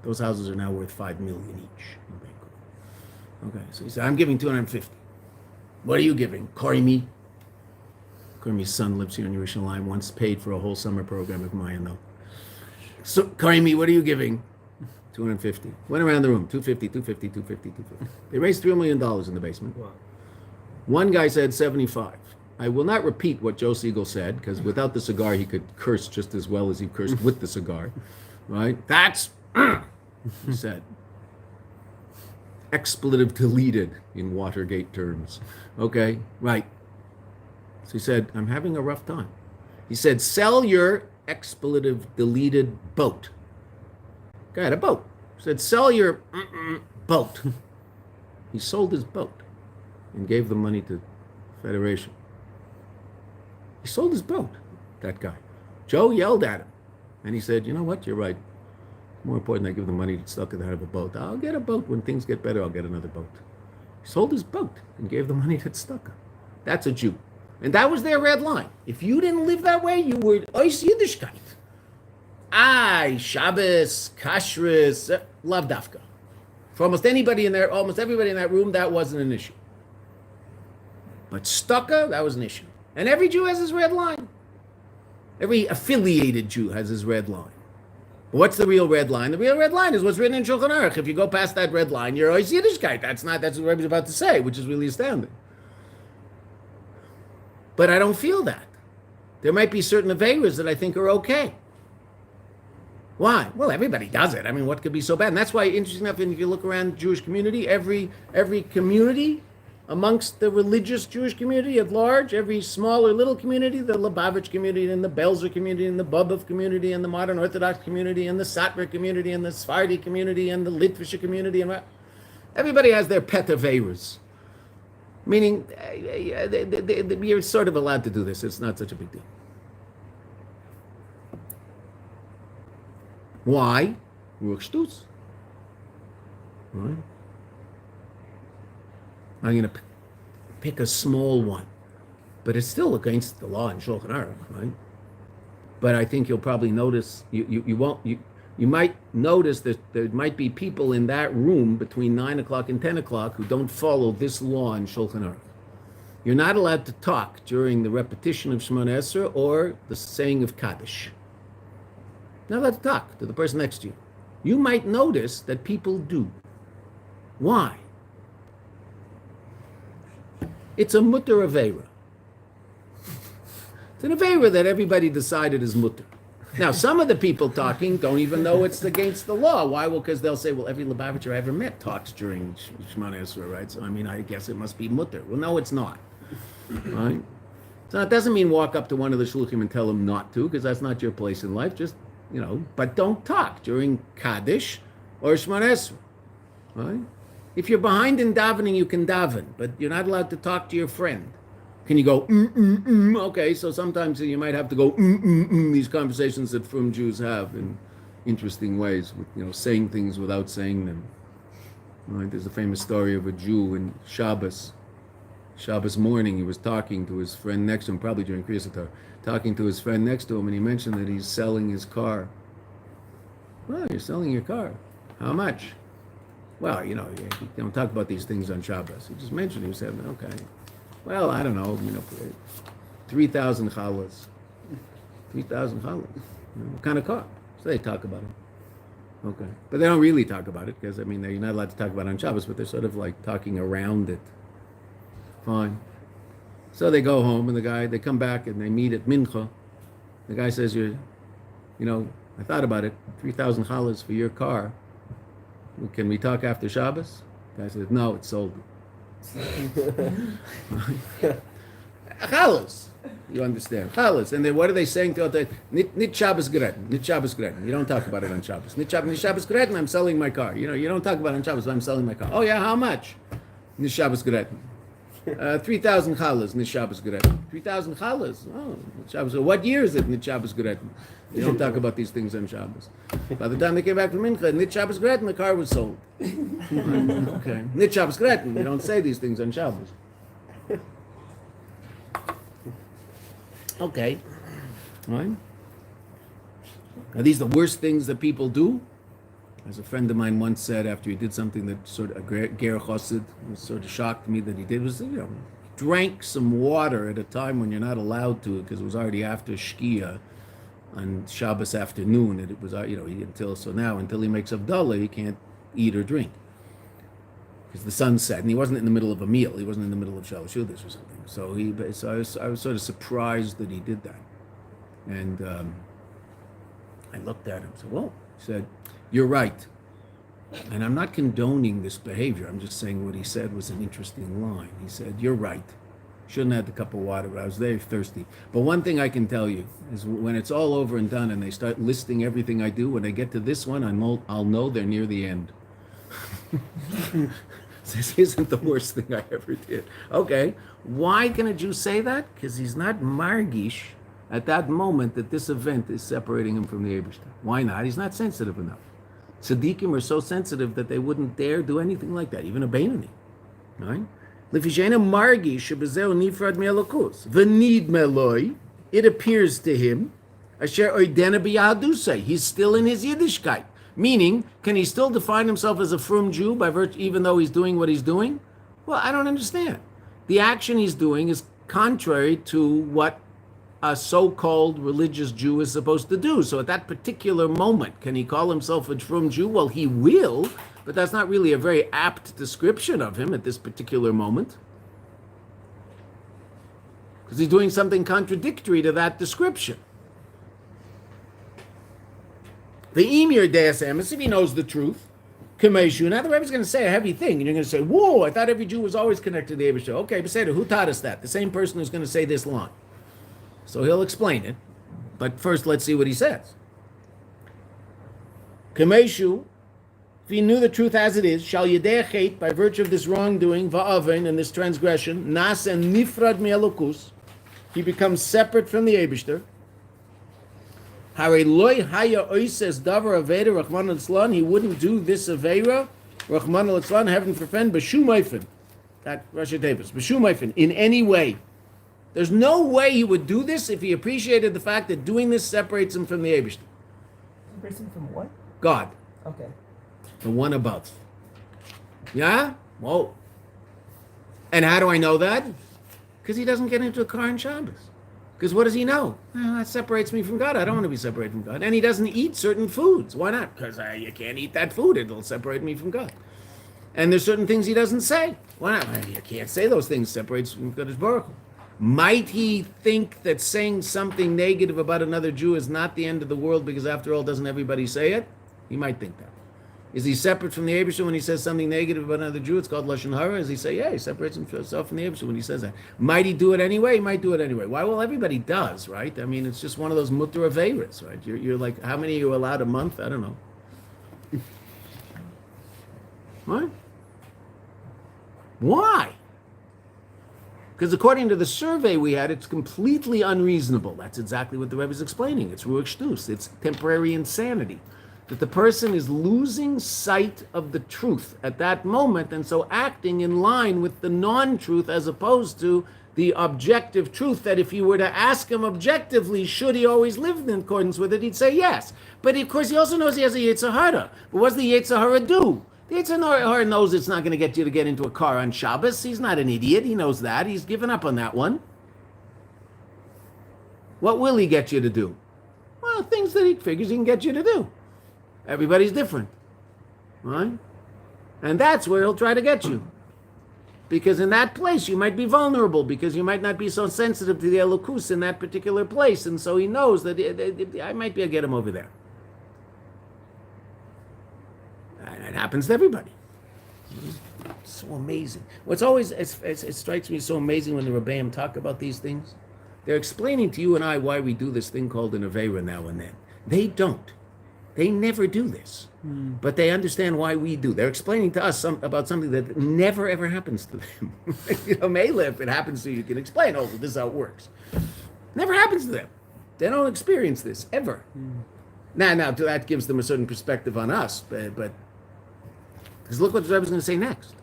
Those houses are now worth $5 million each in Bangkok. Okay, so he said, I'm giving $250,000. What are you giving? Koimi. Koimi's son lives here in Yerushalayim, once paid for a whole summer program at Mayanot. So, Koimi, what are you giving? $250,000. Went around the room, $250,000, $250,000, $250,000, $250,000. They raised $3 million in the basement. Wow. One guy said $75,000. I will not repeat what Joe Siegel said, because without the cigar, he could curse just as well as he cursed with the cigar. Right? That's, he said. Expletive deleted in Watergate terms. Okay, right. So he said, I'm having a rough time. He said, sell your expletive deleted boat. Guy had a boat. He said, sell your boat. He sold his boat and gave the money to Federation. He sold his boat, that guy. Joe yelled at him. And he said, you know what, you're right. More important, I give the money to Tzedakah than have a boat. I'll get a boat. When things get better, I'll get another boat. He sold his boat and gave the money to Tzedakah. That's a Jew. And that was their red line. If you didn't live that way, you were Ois Yiddishkeit. Shabbos, Kashrus, Lav Dafka. For almost anybody in there, almost everybody in that room, that wasn't an issue. But Tzedakah, that was an issue. And every Jew has his red line. Every affiliated Jew has his red line. But what's the real red line? The real red line is what's written in Shulchan Aruch. If you go past that red line, you're Ois Yiddishkeit. That's what Rebbe's about to say, which is really astounding. But I don't feel that. There might be certain aveiros that I think are okay. Why? Well, everybody does it. I mean, what could be so bad? And that's why, interesting enough, if you look around the Jewish community, every community amongst the religious Jewish community at large, every small or little community, the Lubavitcher community and the Belzer community and the Bobov community and the modern Orthodox community and the Satmar community and the Sephardi community and the Litvischer community, and everybody has their pet averas. Meaning, you're sort of allowed to do this. It's not such a big deal. Why? Ruchstus. Right? I'm going to pick a small one, but it's still against the law in Shulchan Aruch, right? But I think you'll probably notice you might notice that there might be people in that room between 9 o'clock and 10 o'clock who don't follow this law in Shulchan Aruch. You're not allowed to talk during the repetition of Shemona Esrei or the saying of Kaddish. Not allowed to talk to the person next to you. You might notice that people do. Why? It's a mutter aveira. It's an aveira that everybody decided is mutter. Now, some of the people talking don't even know it's against the law. Why? Well, because they'll say, well, every Lubavitcher I ever met talks during Shemona Esrei, right? So, I mean, I guess it must be mutter. Well, no, it's not. Right? So it doesn't mean walk up to one of the shluchim and tell them not to, because that's not your place in life. Just, but don't talk during Kaddish or Shemona Esrei, right? If you're behind in davening, you can daven, but you're not allowed to talk to your friend. Can you go, Okay, so sometimes you might have to go, these conversations that frum Jews have in interesting ways, with, saying things without saying them. Right? There's a famous story of a Jew in Shabbos morning. He was talking to his friend next to him, probably during Kriyas Torah, talking to his friend next to him, and he mentioned that he's selling his car. Well, you're selling your car. How much? Well, you don't talk about these things on Shabbos. He just mentioned it. He said, okay. Well, I don't know, 3,000 challahs. 3,000 challahs. What kind of car? So they talk about it. Okay. But they don't really talk about it, because, you're not allowed to talk about it on Shabbos, but they're sort of like talking around it. Fine. So they go home, and they come back, and they meet at Mincha. The guy says, I thought about it, 3,000 challahs for your car. Can we talk after Shabbos? The guy says, no, it's sold. Challahs. You understand? Challahs. And then what are they saying to other? Nit Shabbos Gretchen. Nit Shabbos Gretchen. You don't talk about it on Shabbos. Nit Shabbos Gretchen, I'm selling my car. You don't talk about it on Shabbos, but I'm selling my car. Oh yeah, how much? Nit Shabbos Gretchen. 3,000 challahs, Nit Shabbos Gretchen. 3,000 challahs. Oh, Shabbos. What year is it, Nit Shabbos Gretchen? You don't talk about these things on Shabbos. By the time they came back from Mincha, Nit Shabbos Gretchen, the car was sold. Okay. Nit Shabbos Gretchen. You don't say these things on Shabbos. Okay. Right? Are these the worst things that people do? As a friend of mine once said, after he did something that sort of, a ger chassid, sort of shocked me that he did, was, drank some water at a time when you're not allowed to, because it was already after Shkia on Shabbos afternoon. And it was, until he makes Havdalah, he can't eat or drink, because the sun set, and he wasn't in the middle of a meal. He wasn't in the middle of Shalosh Yudas or something. So I was sort of surprised that he did that. And I looked at him and said, well, he said, you're right. And I'm not condoning this behavior. I'm just saying what he said was an interesting line. He said, you're right. Shouldn't have had the cup of water, but I was very thirsty. But one thing I can tell you is when it's all over and done and they start listing everything I do, when I get to this one, I'll know they're near the end. This isn't the worst thing I ever did. Okay, why can a Jew say that? Because he's not margish at that moment that this event is separating him from the Eibishter. Why not? He's not sensitive enough. Tzaddikim are so sensitive that they wouldn't dare do anything like that, even a Beinoni. Right? It appears to him, he's still in his Yiddishkeit. Meaning, can he still define himself as a frum Jew by virtue, even though he's doing what he's doing? Well, I don't understand. The action he's doing is contrary to what a so-called religious Jew is supposed to do. So at that particular moment, can he call himself a frum Jew? Well, he will, but that's not really a very apt description of him at this particular moment, because he's doing something contradictory to that description. The Emir Deus Emes, if he knows the truth, Kameshu. Now the Rebbe's going to say a heavy thing, and you're going to say, whoa, I thought every Jew was always connected to the Eibishter. Okay, but who taught us that? The same person who's going to say this line. So he'll explain it. But first, let's see what he says. Kameshu, if he knew the truth as it is, shall yedei by virtue of this wrongdoing, va'aven, and this transgression, nas and nifrad mi'elokus, he becomes separate from the Eibishter. Hare loy haya oises davar aveda rachman al he wouldn't do this avera, rachman al heaven forfend, b'shum oifen. That Rashi Tevis, b'shum oifen, in any way. There's no way he would do this if he appreciated the fact that doing this separates him from the Eibishter. Separates him from what? God. Okay. The one above. Yeah? Whoa. And how do I know that? Because he doesn't get into a car on Shabbos. Because what does he know? That separates me from God. I don't want to be separated from God. And he doesn't eat certain foods. Why not? Because you can't eat that food. It'll separate me from God. And there's certain things he doesn't say. Why not? You can't say those things. Separates from Kadosh Baruch Hu. Might he think that saying something negative about another Jew is not the end of the world because after all, doesn't everybody say it? He might think that. Is he separate from the Eibishter when he says something negative about another Jew? It's called Lashon Hara. Does he say, yeah, he separates himself from the Eibishter when he says that? Might he do it anyway? He might do it anyway. Why? Well, everybody does, right? I mean, it's just one of those mutter aveiros, right? You're like, how many are you allowed a month? I don't know. What? Why? Because according to the survey we had, it's completely unreasonable. That's exactly what the Rebbe is explaining. It's ruach shtus. It's temporary insanity. That the person is losing sight of the truth at that moment, and so acting in line with the non-truth as opposed to the objective truth, that if you were to ask him objectively, should he always live in accordance with it, he'd say yes. But of course, he also knows he has a Yetzer Hara. But what does the Yetzer Hara do? The Yetzer Hara knows it's not going to get you to get into a car on Shabbos. He's not an idiot. He knows that. He's given up on that one. What will he get you to do? Well, things that he figures he can get you to do. Everybody's different, right? And that's where he'll try to get you. Because in that place, you might be vulnerable, because you might not be so sensitive to the elokus in that particular place. And so he knows that I might be able to get him over there. And it happens to everybody. It's so amazing. What's always, it strikes me so amazing when the Rebbeim talk about these things. They're explaining to you and I why we do this thing called an Aveira now and then. They don't. They never do this, but they understand why we do. They're explaining to us about something that never ever happens to them. Mele, if it happens to you, you can explain, oh, this is how it works. Never happens to them. They don't experience this, ever. Now, that gives them a certain perspective on us, but because look what the Rebbe is going to say next.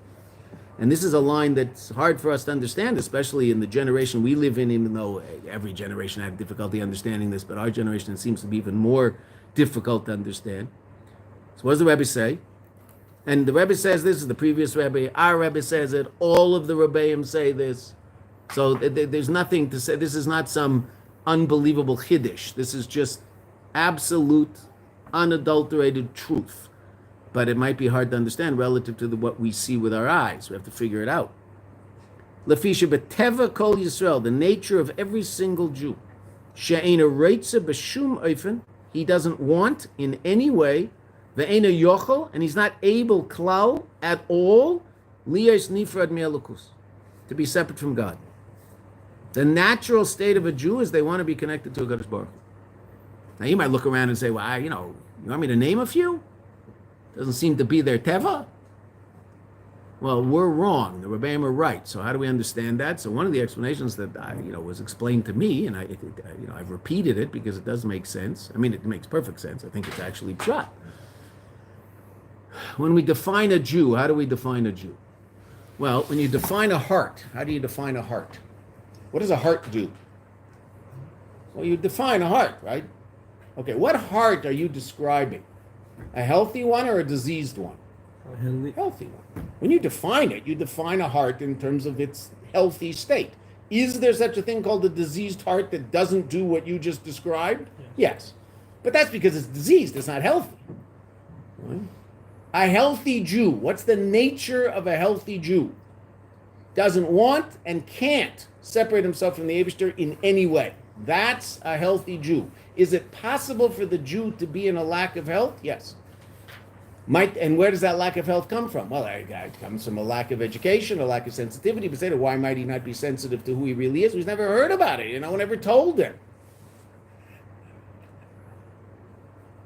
And this is a line that's hard for us to understand, especially in the generation we live in, even though every generation had difficulty understanding this, but our generation seems to be even more difficult to understand. So what does the Rebbe say? And the Rebbe says this is the previous Rebbe. Our Rebbe says it. All of the Rebbeim say this. So there's nothing to say. This is not some unbelievable chiddush. This is just absolute, unadulterated truth. But it might be hard to understand relative to what we see with our eyes. We have to figure it out. Lefisha beteva kol Yisrael, the nature of every single Jew. She'ena reitze b'shum oifen. He doesn't want in any way, ve'ena yochel, and he's not able klal at all, liyos nifrad mi'elokus, to be separate from God. The natural state of a Jew is they want to be connected to a Kadosh Baruch Hu. Now you might look around and say, well, you want me to name a few? Doesn't seem to be their teva. Well, we're wrong. The Rebbeim are right. So how do we understand that? So one of the explanations that was explained to me, and I've repeated it because it does make sense. I mean, it makes perfect sense. I think it's actually pshat. When we define a Jew, how do we define a Jew? Well, when you define a heart, how do you define a heart? What does a heart do? Well, you define a heart, right? Okay, what heart are you describing? A healthy one or a diseased one? A healthy one. When you define it, you define a heart in terms of its healthy state. Is there such a thing called a diseased heart that doesn't do what you just described? Yes. But that's because it's diseased, it's not healthy. Right? A healthy Jew, what's the nature of a healthy Jew? Doesn't want and can't separate himself from the Eibishter in any way. That's a healthy Jew. Is it possible for the Jew to be in a lack of health? Yes. And where does that lack of health come from? Well, it comes from a lack of education, a lack of sensitivity. But say, why might he not be sensitive to who he really is? He's never heard about it. No one ever told him.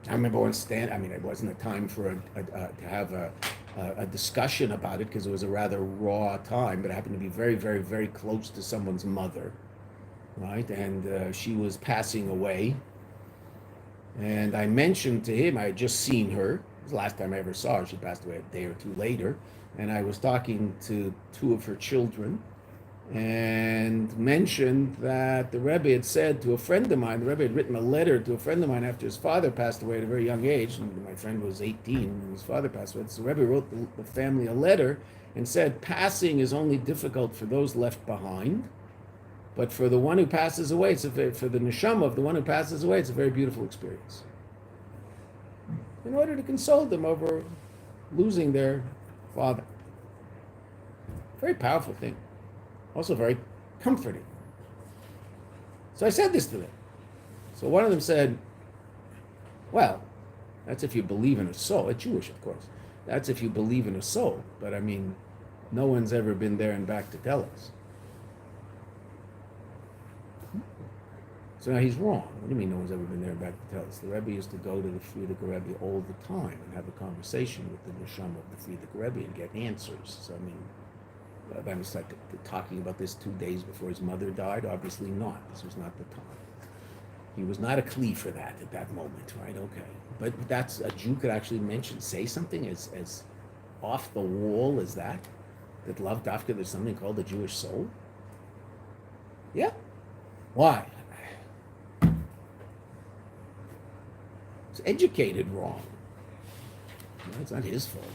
I remember one it wasn't a time for to have a discussion about it because it was a rather raw time, but it happened to be very, very, very close to someone's mother, right? And she was passing away. And I mentioned to him, I had just seen her. It was the last time I ever saw her. She passed away a day or two later. And I was talking to two of her children and mentioned that the Rebbe had said to a friend of mine, the Rebbe had written a letter to a friend of mine after his father passed away at a very young age, and my friend was 18 when his father passed away. So the Rebbe wrote the family a letter and said, passing is only difficult for those left behind, but for the one who passes away, for the neshama of the one who passes away, it's a very beautiful experience. In order to console them over losing their father. Very powerful thing. Also very comforting. So I said this to them. So one of them said, well, that's if you believe in a soul. It's Jewish, of course. That's if you believe in a soul. But I mean, no one's ever been there and back to tell us. So now he's wrong. What do you mean no one's ever been there and back to tell us? The Rebbe used to go to the Frierdiker Rebbe all the time and have a conversation with the neshama of the Frierdiker Rebbe and get answers. So I mean, I was like talking about this 2 days before his mother died. Obviously not. This was not the time. He was not a kli for that at that moment, right? Okay. But that's, a Jew could actually say something as off the wall as that Lav Dafka, there's something called the Jewish soul? Yeah. Why? It's educated wrong. No, it's not his fault.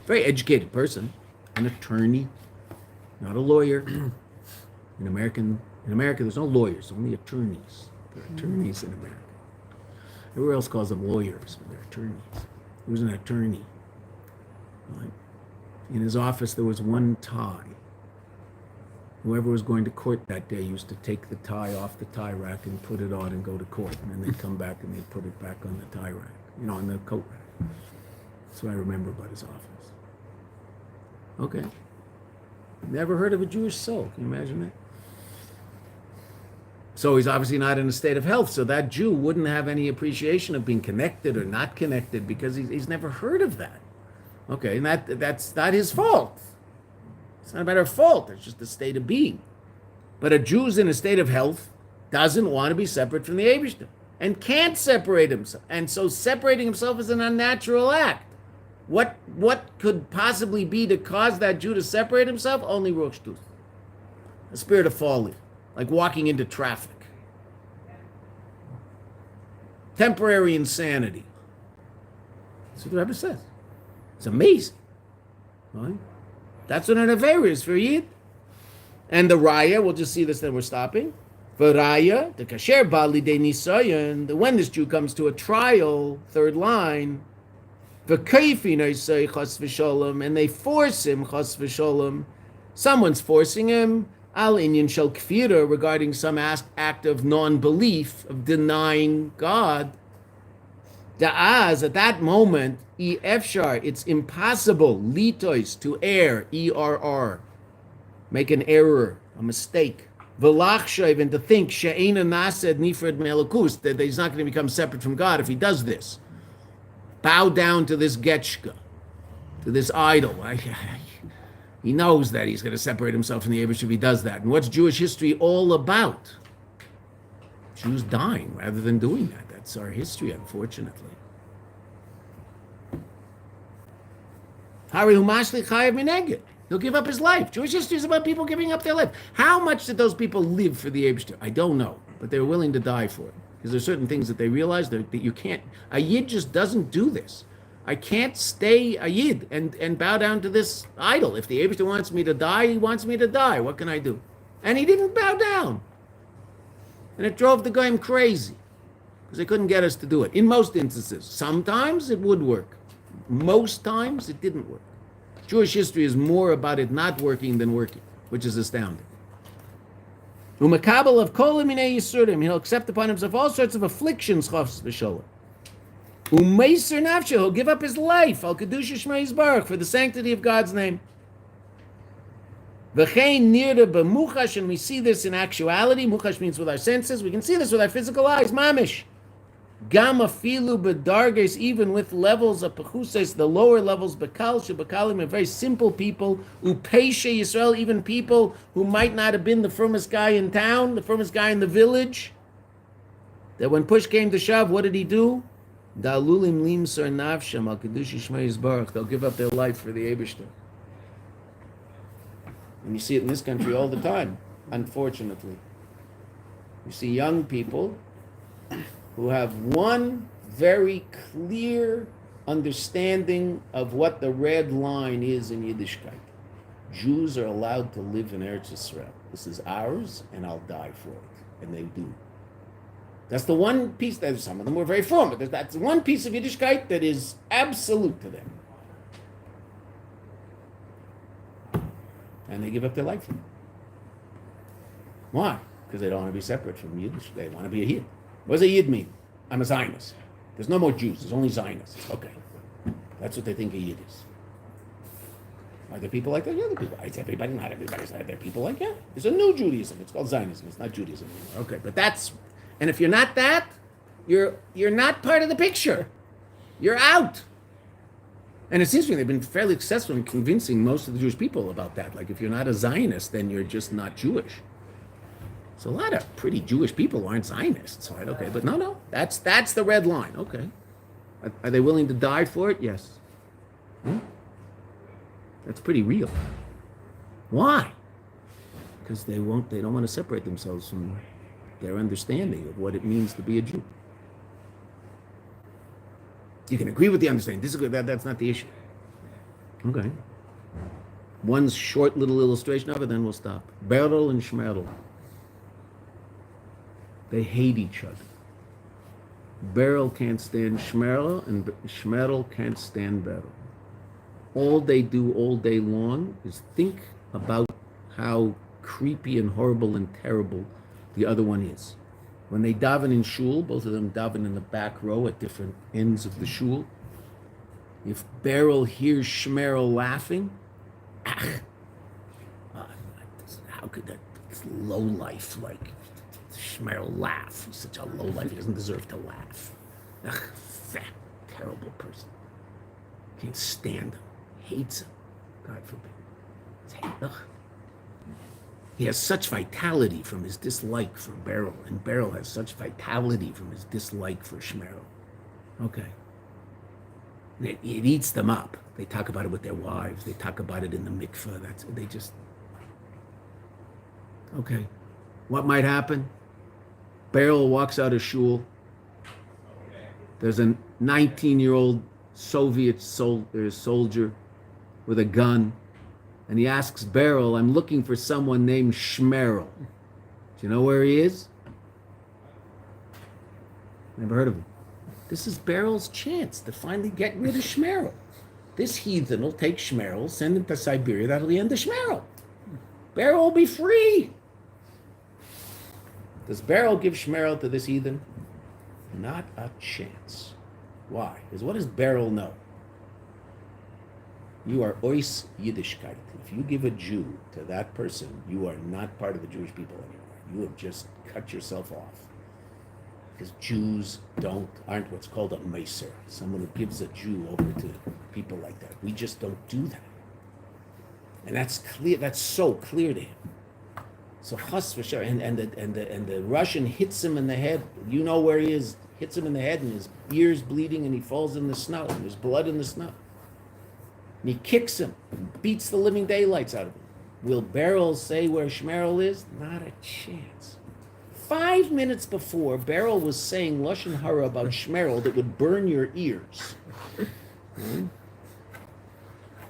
Very educated person, an attorney, not a lawyer. In America, there's no lawyers, only attorneys. There are attorneys in America. Everywhere else calls them lawyers, but they're attorneys. He was an attorney. Right? In his office, there was one tie. Whoever was going to court that day used to take the tie off the tie rack and put it on and go to court. And then they'd come back and they'd put it back on the tie rack, on the coat rack. That's what I remember about his office. Okay. Never heard of a Jewish soul. Can you imagine that? So he's obviously not in a state of health. So that Jew wouldn't have any appreciation of being connected or not connected because he's never heard of that. Okay, and that's not his fault. It's not a matter of fault. It's just a state of being. But a Jew's in a state of health doesn't want to be separate from the Eibishter and can't separate himself. And so separating himself is an unnatural act. What could possibly be to cause that Jew to separate himself? Only Ruach Shtus. A spirit of folly, like walking into traffic. Temporary insanity. That's what the Rebbe says. It's amazing. Right? That's what an Aveira is for Yid. And the Raya, we'll just see this, then we're stopping. For Raya, the Kasher Bali de Nisayan, when this Jew comes to a trial, third line, and they force him, chas v'sholom, someone's forcing him, al inyan shel kfira, regarding some act of non-belief, of denying God. Da'az, at that moment, efshar, it's impossible, litois, to err, err, make an error, a mistake. V'lachshav, and to think, she'ena nased nifred me'elokus, that he's not going to become separate from God if he does this. Bow down to this getchka, to this idol. He knows that he's going to separate himself from the Eibush if he does that. And what's Jewish history all about? Jews dying rather than doing that. That's our history, unfortunately. He'll give up his life. Jewish history is about people giving up their life. How much did those people live for the Eibush? I don't know, but they were willing to die for it. Because there's certain things that they realize that you can't, a Yid just doesn't do this. I can't stay a Yid and bow down to this idol. If the Eibishter wants me to die, he wants me to die. What can I do? And he didn't bow down. And it drove the Goyim crazy. Because they couldn't get us to do it. In most instances. Sometimes it would work. Most times it didn't work. Jewish history is more about it not working than working, which is astounding. Umakabel of kol minei yisurim, he'll accept upon himself all sorts of afflictions, chafs v'sholem. Umeiser nafshe, he'll give up his life, al kedusha shema yisbarach, for the sanctity of God's name. V'chein nirda b'muchash, and we see this in actuality. Muchash means with our senses. We can see this with our physical eyes. Mamish. Gam afilu b'darges, even with levels of pechuses, the lower levels, b'kal shebakalim, are very simple people. Upeishe Yisrael, even people who might not have been the frummest guy in town, the frummest guy in the village. That when push came to shove, what did he do? Dalulim limsar nafsham al kedushi shmei yisbarach. They'll give up their life for the Eibishter. And you see it in this country all the time, unfortunately. You see young people who have one very clear understanding of what the red line is in Yiddishkeit. Jews are allowed to live in Eretz Yisrael. This is ours, and I'll die for it. And they do. That's the one piece that some of them were very firm, but that's one piece of Yiddishkeit that is absolute to them. And they give up their life for it. Why? Because they don't want to be separate from Yiddish. They want to be a Yid. What does a Yid mean? I'm a Zionist. There's no more Jews. There's only Zionists. Okay. That's what they think a Yid is. Are there people like that? Yeah, there are people. It's everybody. Not everybody's like that. There are people like that. There's a new Judaism. It's called Zionism. It's not Judaism anymore. Okay, but that's... And if you're not that, you're not part of the picture. You're out. And it seems to me they've been fairly successful in convincing most of the Jewish people about that. Like, if you're not a Zionist, then you're just not Jewish. So a lot of pretty Jewish people aren't Zionists, right? Okay, but no, that's the red line. Okay, are they willing to die for it? Yes. That's pretty real. Why? Because they don't want to separate themselves from their understanding of what it means to be a Jew. You can agree with the understanding, disagree. That's not the issue. Okay. One short little illustration of it, then we'll stop. Berel and Shmerel. They hate each other. Berel can't stand Shmerel, and Shmerel can't stand Berel. All they do all day long is think about how creepy and horrible and terrible the other one is. When they daven in shul, both of them daven in the back row at different ends of the shul. If Berel hears Shmerel laughing, how could that low life like Shmerel laugh? He's such a low life. He doesn't deserve to laugh. Fat, terrible person. Can't stand him. Hates him. God forbid. He has such vitality from his dislike for Berel, and Berel has such vitality from his dislike for Shmerel. Okay. And it eats them up. They talk about it with their wives. They talk about it in the mikveh. They just... Okay. What might happen? Berel walks out of shul. There's a 19-year-old Soviet soldier with a gun. And he asks Berel, I'm looking for someone named Shmerel. Do you know where he is? Never heard of him. This is Berel's chance to finally get rid of Shmerel. This heathen will take Shmerel, send him to Siberia. That'll be the end of Shmerel. Berel will be free. Does Berel give Shmerel to this heathen? Not a chance. Why? Because what does Berel know? You are ois Yiddishkeit. If you give a Jew to that person, you are not part of the Jewish people anymore. You have just cut yourself off. Because Jews aren't what's called a meiser, someone who gives a Jew over to people like that. We just don't do that. And that's clear. That's so clear to him. So chas v'shar, and the Russian hits him in the head. You know where he is. Hits him in the head, and his ear's bleeding, and he falls in the snow. And there's blood in the snow. And he kicks him, beats the living daylights out of him. Will Berel say where Shmerel is? Not a chance. 5 minutes before, Berel was saying lashon hara about Shmerel that would burn your ears.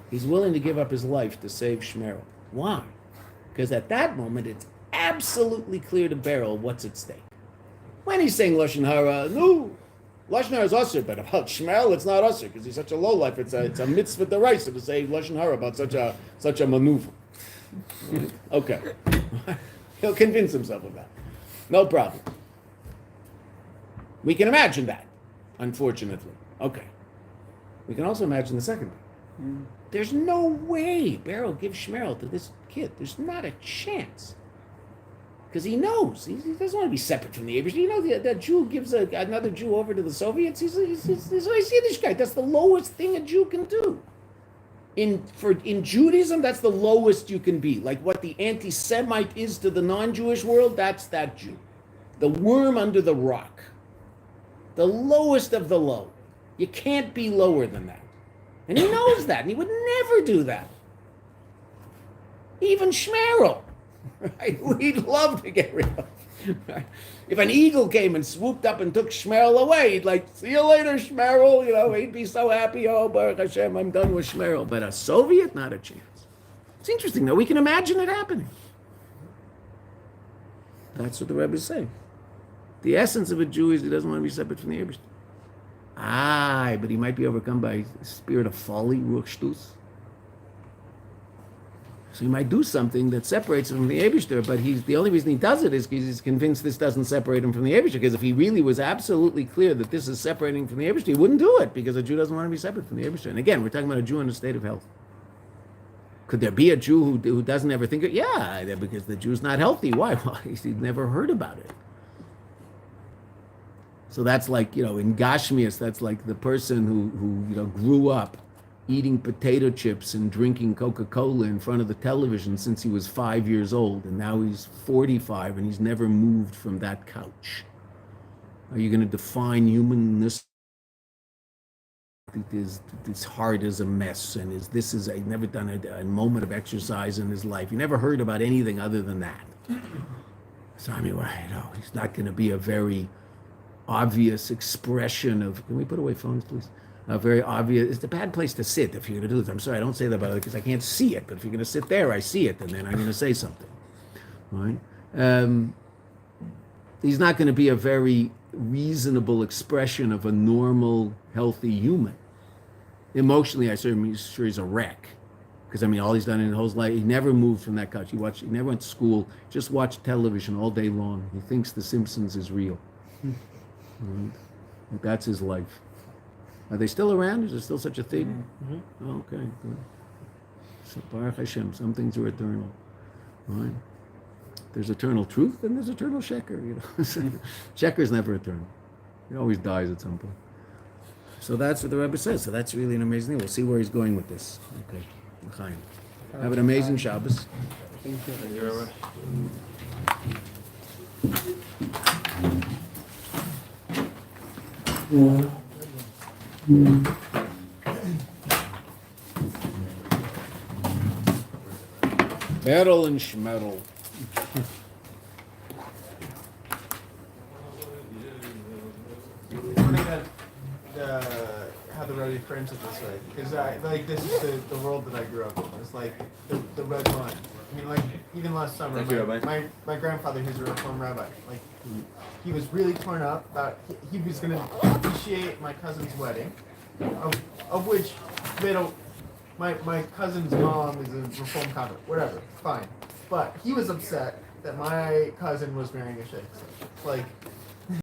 He's willing to give up his life to save Shmerel. Why? Because at that moment, it's absolutely clear to Berel what's at stake. When he's saying lashon hara, no, lashon hara is usher, but about Shmerel, it's not usher because he's such a lowlife. It's a mitzvah deraisa to say lashon hara about such a maneuver. Okay, he'll convince himself of that. No problem. We can imagine that, unfortunately. Okay. We can also imagine the second one. There's no way Beryl gives Shmerel to this kid. There's not a chance. Because he knows. He doesn't want to be separate from the Abish. You know, that Jew gives another Jew over to the Soviets. He's a Yiddish guy. That's the lowest thing a Jew can do. In Judaism, that's the lowest you can be. Like what the anti-Semite is to the non-Jewish world, that's that Jew. The worm under the rock. The lowest of the low. You can't be lower than that. And he knows that, and he would never do that. Even Shmerel, right? Who he'd love to get rid of. Right? If an eagle came and swooped up and took Shmerel away, he'd like, see you later, Shmerel. You know, he'd be so happy. Oh, Baruch Hashem, I'm done with Shmerel. But a Soviet, not a chance. It's interesting, though. We can imagine it happening. That's what the Rebbe is saying. The essence of a Jew is he doesn't want to be separate from the Eibishter. But he might be overcome by a spirit of folly, ruach shtus. So he might do something that separates him from the Eibishter, but the only reason he does it is because he's convinced this doesn't separate him from the Eibishter. Because if he really was absolutely clear that this is separating from the Eibishter, he wouldn't do it, because a Jew doesn't want to be separate from the Eibishter. And again, we're talking about a Jew in a state of health. Could there be a Jew who doesn't ever think it? Yeah, because the Jew's not healthy. Why? Well, he's never heard about it. So that's like, in Gashmias, that's like the person who grew up eating potato chips and drinking Coca-Cola in front of the television since he was 5 years old, and now he's 45 and he's never moved from that couch. Are you going to define humanness? His heart is a mess, and he's never done a moment of exercise in his life. He never heard about anything other than that. So he's not going to be a very obvious expression of, can we put away phones, please? A very obvious, it's a bad place to sit if you're going to do this. I'm sorry, I don't say that about it because I can't see it, but if you're going to sit there, I see it, and then I'm going to say something, right? He's not going to be a very reasonable expression of a normal, healthy human. Emotionally, I'm sure he's a wreck, because all he's done in his whole life, he never moved from that couch. He never went to school, just watched television all day long. He thinks The Simpsons is real. Right? That's his life. Are they still around? Is there still such a thing? Mm-hmm. Oh, okay, good. So Baruch Hashem, some things are eternal. Right? There's eternal truth and there's eternal sheker. Sheker's never eternal. He always dies at some point. So that's what the Rebbe says. So that's really an amazing thing. We'll see where he's going with this. Okay. L'chaim. Have an amazing Shabbos. Thank you. Metal and schmetal. How the Rebbe frames it this way, because this is the world that I grew up in. It's like the red line. Even last summer, my grandfather, who's a Reform rabbi, he was really torn up about he was going to officiate my cousin's wedding, of which my cousin's mom is a Reform convert, whatever, fine. But he was upset that my cousin was marrying a sheikh.